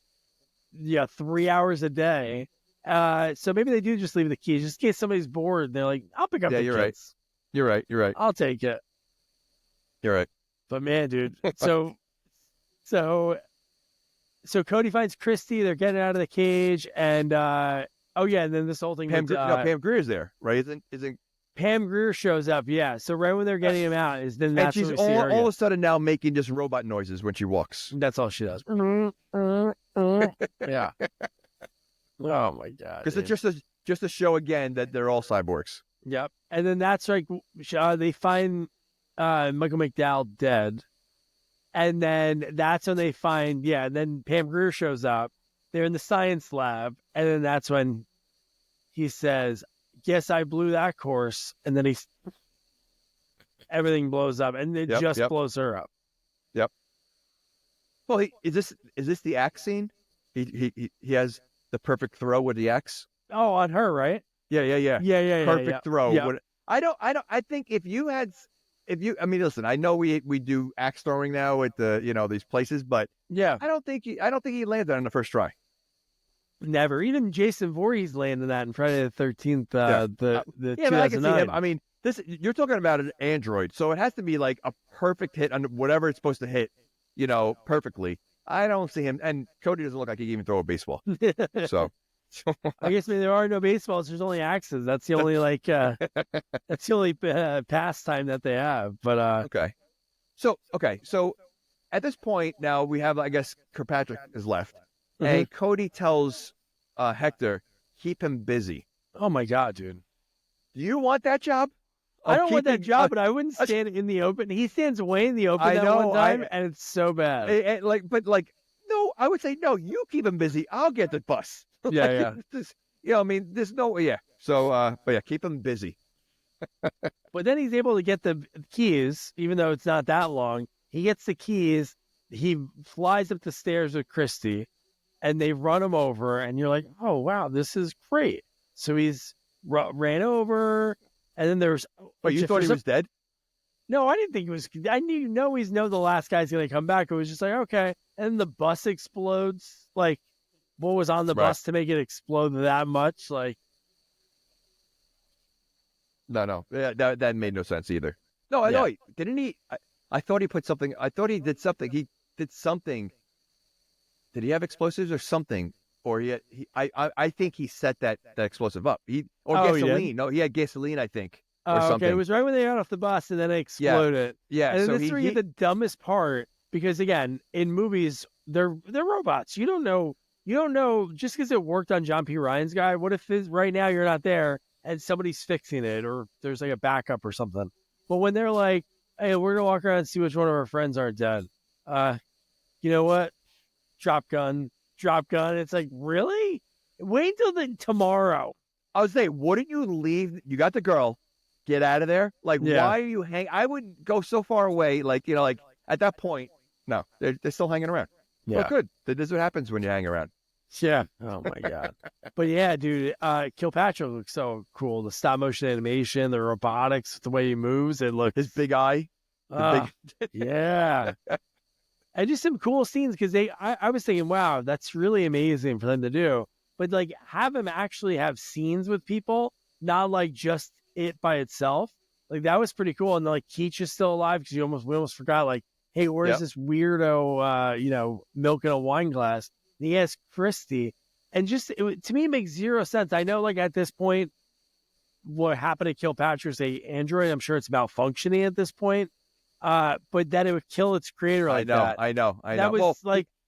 3 hours a day. So maybe they do just leave the keys just in case somebody's bored. They're like, I'll pick up the kids. You're right. I'll take it. You're right. But man, dude. So Cody finds Christy. They're getting out of the cage, and and then this whole thing. Pam Grier's there, right? Isn't Pam Grier shows up? Yeah. So right when they're getting him out, that's and she's when we see her all of a sudden now making just robot noises when she walks. That's all she does. Yeah. Oh my god. Because it's just to show again that they're all cyborgs. Yep. And then that's like they find Michael McDowell dead. And then that's when they find, and then Pam Grier shows up. They're in the science lab. And then that's when he says, guess I blew that course. And then everything blows up. And it blows her up. Yep. Well, is this the axe scene? He has the perfect throw with the axe. Oh, on her, right? Yeah. Perfect throw. Yeah. I think I mean, listen, I know we do axe throwing now at these places, but I don't think he landed that on the first try. Never. Even Jason Voorhees landed that in Friday the 13th, the 2009. I can see him. I mean, you're talking about an android, so it has to be like a perfect hit on whatever it's supposed to hit, perfectly. I don't see him, and Cody doesn't look like he can even throw a baseball. So. I guess there are no baseballs. There's only axes. That's the only pastime that they have. But okay. So at this point now we have, I guess, Kilpatrick is left, and Cody tells Hector, keep him busy. Oh my god, dude! Do you want that job? I don't want that job, but I wouldn't stand in the open. He stands way in the open one time, and it's so bad. No, I would say no. You keep him busy. I'll get the bus. Yeah. I mean, there's no, So, keep him busy. But then he's able to get the keys, even though it's not that long. He gets the keys. He flies up the stairs with Christy, and they run him over. And you're like, oh, wow, this is great. So he's ran over, and then there's... Wait, you thought he was dead? No, I didn't think he was... I didn't know the last guy's going to come back. It was just like, okay. And then the bus explodes, like... What was on the bus to make it explode that much? Like, no, that made no sense either. No, I know. Didn't he? I thought he put something. I thought he did something. He did something. Did he have explosives or something? Or I think he set that explosive up. Gasoline. No, he had gasoline. I think. Or something. Okay, it was right when they got off the bus, and then it exploded. Yeah. And so this is where you get the dumbest part, because again, in movies, they're robots. You don't know just because it worked on John P. Ryan's guy. What if right now you're not there and somebody's fixing it, or there's like a backup or something? But when they're like, hey, we're gonna walk around and see which one of our friends aren't dead. You know what? Drop gun. It's like, really? Wait until tomorrow. I would say, wouldn't you leave? You got the girl. Get out of there. Like, why are you I wouldn't go so far away. Like, at that point, no, they're still hanging around. Yeah. Well, good. This is what happens when you hang around. Yeah. Oh my god. But yeah, dude, Kilpatrick looks so cool. The stop motion animation, the robotics, the way he moves, it looks... His big eye. Yeah. And just some cool scenes, because I was thinking, wow, that's really amazing for them to do. But like, have him actually have scenes with people, not like just it by itself. Like, that was pretty cool. And like, Keach is still alive, because we almost forgot, like, hey, where's this weirdo, milking a wine glass? And he asks Christy, and to me, it makes zero sense. I know, like, at this point, what happened to Kilpatrick's a android. I'm sure it's malfunctioning at this point. But that it would kill its creator like that. I know. That was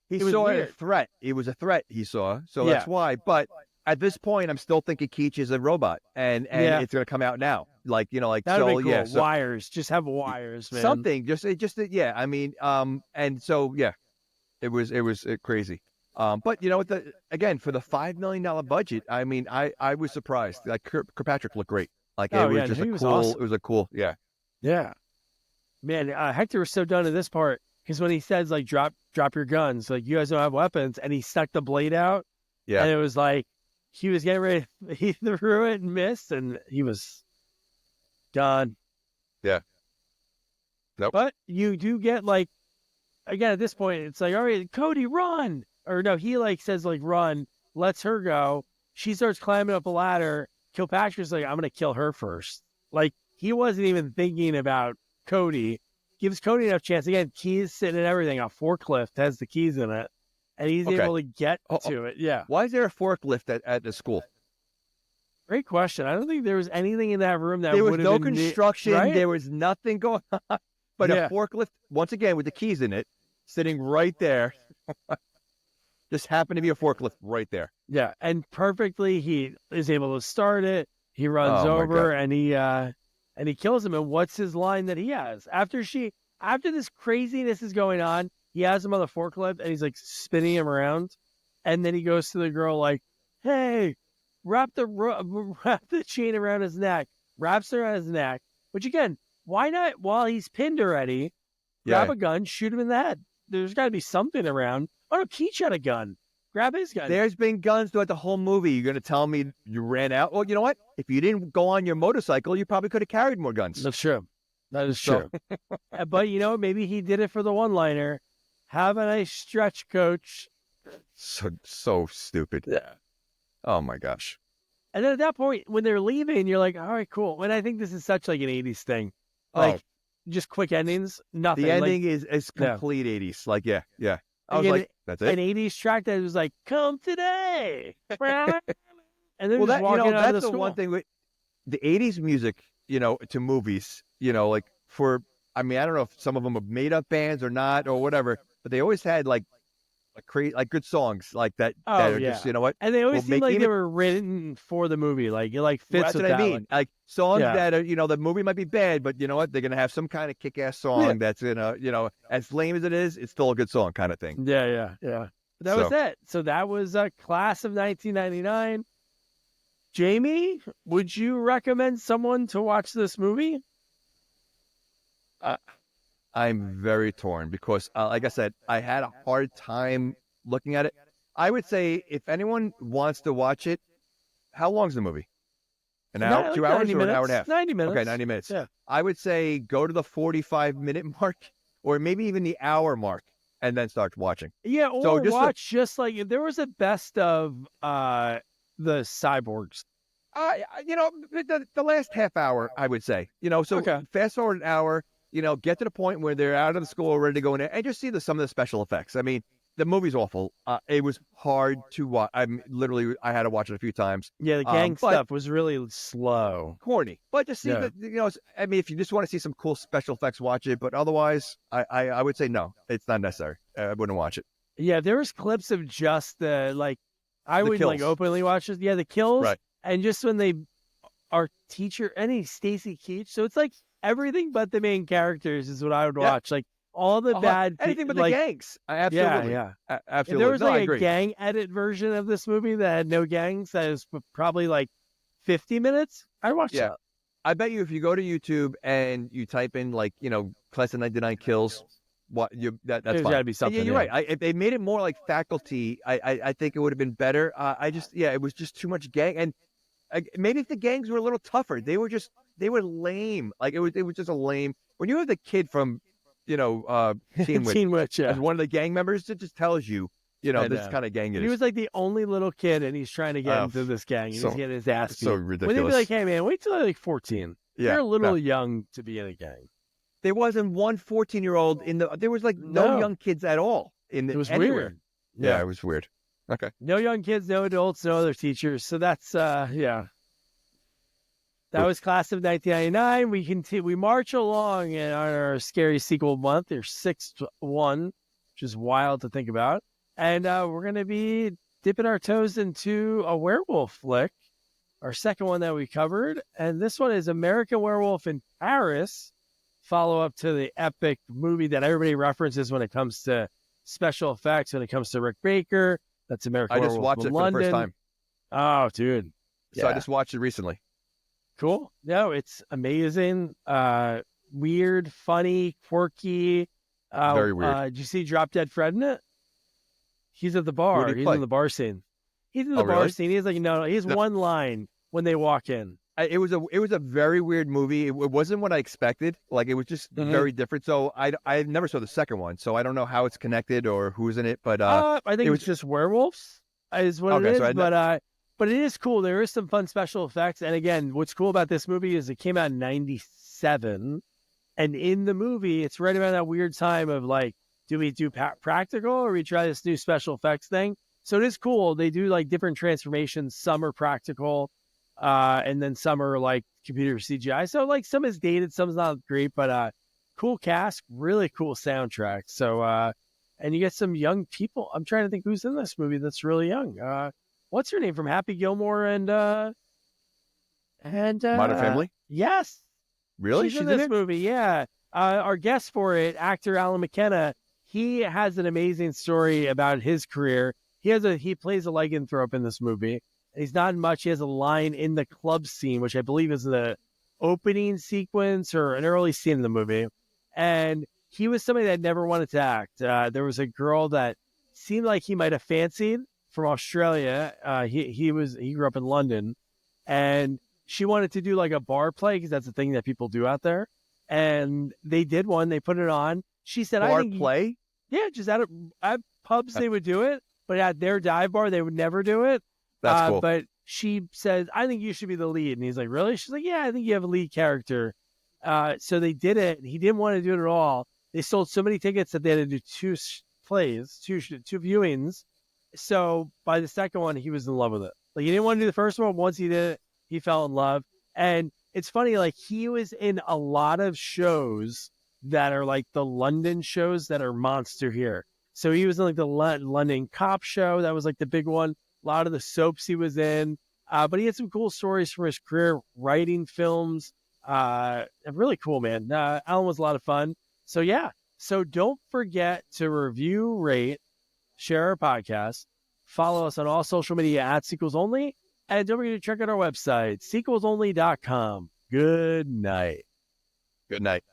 he saw a threat. It was a threat he saw, so that's why. But at this point, I'm still thinking Keach is a robot, and it's going to come out now. Like, that'd be cool. Yeah, so, wires, just have wires, man. Something, just I mean, and so It was crazy. But you know what? Again, for the $5 million budget, I mean, I was surprised. Like Kilpatrick looked great. Like it was just awesome. It was a cool. Yeah. Yeah. Man, Hector was so done in this part because when he says like drop your guns, like you guys don't have weapons, and he stuck the blade out. Yeah. And it was like he was getting ready. He threw it and missed, and he was done. Yeah. Nope. But you do get like, again, at this point, it's like, all right, Cody, run. Or no, he like says like run, lets her go. She starts climbing up a ladder. Kilpatrick's like, I'm going to kill her first. Like he wasn't even thinking about Cody. Gives Cody enough chance. Again, keys sitting and everything. A forklift has the keys in it. And he's able to get to it. Yeah. Why is there a forklift at the school? Great question. I don't think there was anything in that room that there was would have no been construction. right? There was nothing going on. But a forklift, once again, with the keys in it, sitting right there. Just happened to be a forklift right there. Yeah. And perfectly, he is able to start it. He runs over and he kills him. And what's his line that he has? After this craziness is going on, he has him on the forklift and he's like spinning him around. And then he goes to the girl like, hey, wrap the chain around his neck. Wraps it around his neck. Which again, why not, while he's pinned already, grab a gun, shoot him in the head? There's got to be something around. Oh, no, Keach had a gun. Grab his gun. There's been guns throughout the whole movie. You're going to tell me you ran out? Well, you know what? If you didn't go on your motorcycle, you probably could have carried more guns. That's true. That is true. But, you know, maybe he did it for the one-liner. Have a nice stretch, coach. So stupid. Yeah. Oh, my gosh. And then at that point, when they're leaving, you're like, all right, cool. And I think this is such like an 80s thing. Like, just quick endings, nothing. The ending is complete 80s. Like, yeah. I was like, that's it? An 80s track that was like, come today. And then well, that's the school. one thing with the 80s music, you know, to movies, you know, like I don't know if some of them are made up bands or not or whatever, but they always had like good songs like that. That are just, you know what? And they always seem like they were written for the movie. Like, it fits with what I mean. Like songs that are, you know, the movie might be bad, but you know what? They're going to have some kind of kick-ass song that's in a, you know, as lame as it is, it's still a good song kind of thing. Yeah. But that was it. So that was Class of 1999. Jamie, would you recommend someone to watch this movie? I'm very torn because, like I said, I had a hard time looking at it. I would say if anyone wants to watch it, how long's the movie? An hour, 2 hours, or an hour and a half? 90 minutes. Okay, 90 minutes. Yeah. I would say go to the 45-minute mark or maybe even the hour mark and then start watching. Yeah, or watch just like, if there was a best of the Cyborgs. You know, the last half hour, I would say. You know, so fast forward an hour. You know, get to the point where they're out of the school, ready to go in there, and just see some of the special effects. I mean, the movie's awful. It was hard to watch. I had to watch it a few times. Yeah, the gang stuff was really slow. Corny. But just see, you know, I mean, if you just want to see some cool special effects, watch it. But otherwise, I would say no, it's not necessary. I wouldn't watch it. Yeah, there was clips of just I would kills. like openly watch this. Yeah, the kills. Right. And just when our teacher, Stacy Keach. So it's like, everything but the main characters is what I would watch. Like all the bad anything but the gangs. Absolutely. Yeah. Absolutely. If there was like a gang edit version of this movie that had no gangs, that is probably like 50 minutes, I'd watch that. I bet you if you go to YouTube and you type in like, you know, Class of 99 kills, that's There's fine. gotta be something. Yeah, you're right. If they made it more like Faculty, I think it would have been better. It was just too much gang. And maybe if the gangs were a little tougher, they were lame. Like it was just a lame. When you have the kid from, you know, Teen Witch as one of the gang members, it just tells you, you know, this kind of gang it is. He was like the only little kid, and he's trying to get into this gang, and he's getting his ass beat. So ridiculous. When they'd be like, "Hey, man, wait till they're like 14. You're a little young to be in a gang." There wasn't one 14-year-old in the. There was like no young kids at all in the. It was anywhere. weird. Yeah, it was weird. Okay. No young kids, no adults, no other teachers. So that's That was Class of 1999. We march along in our scary sequel month, our sixth one, which is wild to think about. And we're going to be dipping our toes into a werewolf flick, our second one that we covered. And this one is American Werewolf in Paris, follow up to the epic movie that everybody references when it comes to special effects when it comes to Rick Baker. That's American I just Werewolf watched from it for London. the first time. Oh, dude. So I Yeah. just watched it recently. Cool. No, it's amazing. Weird, funny, quirky. Very weird. Did you see Drop Dead Fred in it? He's at the Where bar. did he He's play? in the bar scene. He's in the Oh, bar really? scene. He's like, no, he has No. one line when they walk in. It was a very weird movie. It wasn't what I expected. Like, it was just very different. So I never saw the second one, so I don't know how it's connected or who's in it. But I think it was it's just werewolves is what Okay, it is. so But it is cool. There is some fun special effects. And again, what's cool about this movie is it came out in 97. And in the movie, it's right around that weird time of like, do we do practical or we try this new special effects thing? So it is cool. They do like different transformations. Some are practical, and then some are like computer CGI. So like some is dated, some's not great, but cool cast, really cool soundtrack. So and you get some young people. I'm trying to think who's in this movie that's really young. What's her name from Happy Gilmore and Modern Family? Yes. Really? She's in this movie, yeah. Our guest for it, actor Alan McKenna, he has an amazing story about his career. He plays a lycanthrope in this movie. He's not in much. He has a line in the club scene, which I believe is the opening sequence or an early scene in the movie. And he was somebody that never wanted to act. There was a girl that seemed like he might have fancied from Australia. He grew up in London, and she wanted to do like a bar play because that's the thing that people do out there. And they did one. They put it on. She said, Bar "I think play? yeah, just at pubs they would do it, but at their dive bar they would never do it." That's cool. But she said, "I think you should be the lead." And he's like, "Really?" She's like, "Yeah, I think you have a lead character." So they did it. He didn't want to do it at all. They sold so many tickets that they had to do two viewings. So by the second one, he was in love with it. Like he didn't want to do the first one. Once he did it, he fell in love. And it's funny, like he was in a lot of shows that are like the London shows that are monster here. So he was in like the London Cop show. That was like the big one. A lot of the soaps he was in. But he had some cool stories from his career, writing films. Really cool, man. Alan was a lot of fun. So yeah. So don't forget to review, rate, share our podcast. Follow us on all social media at Sequels Only. And don't forget to check out our website, sequelsonly.com. Good night. Good night.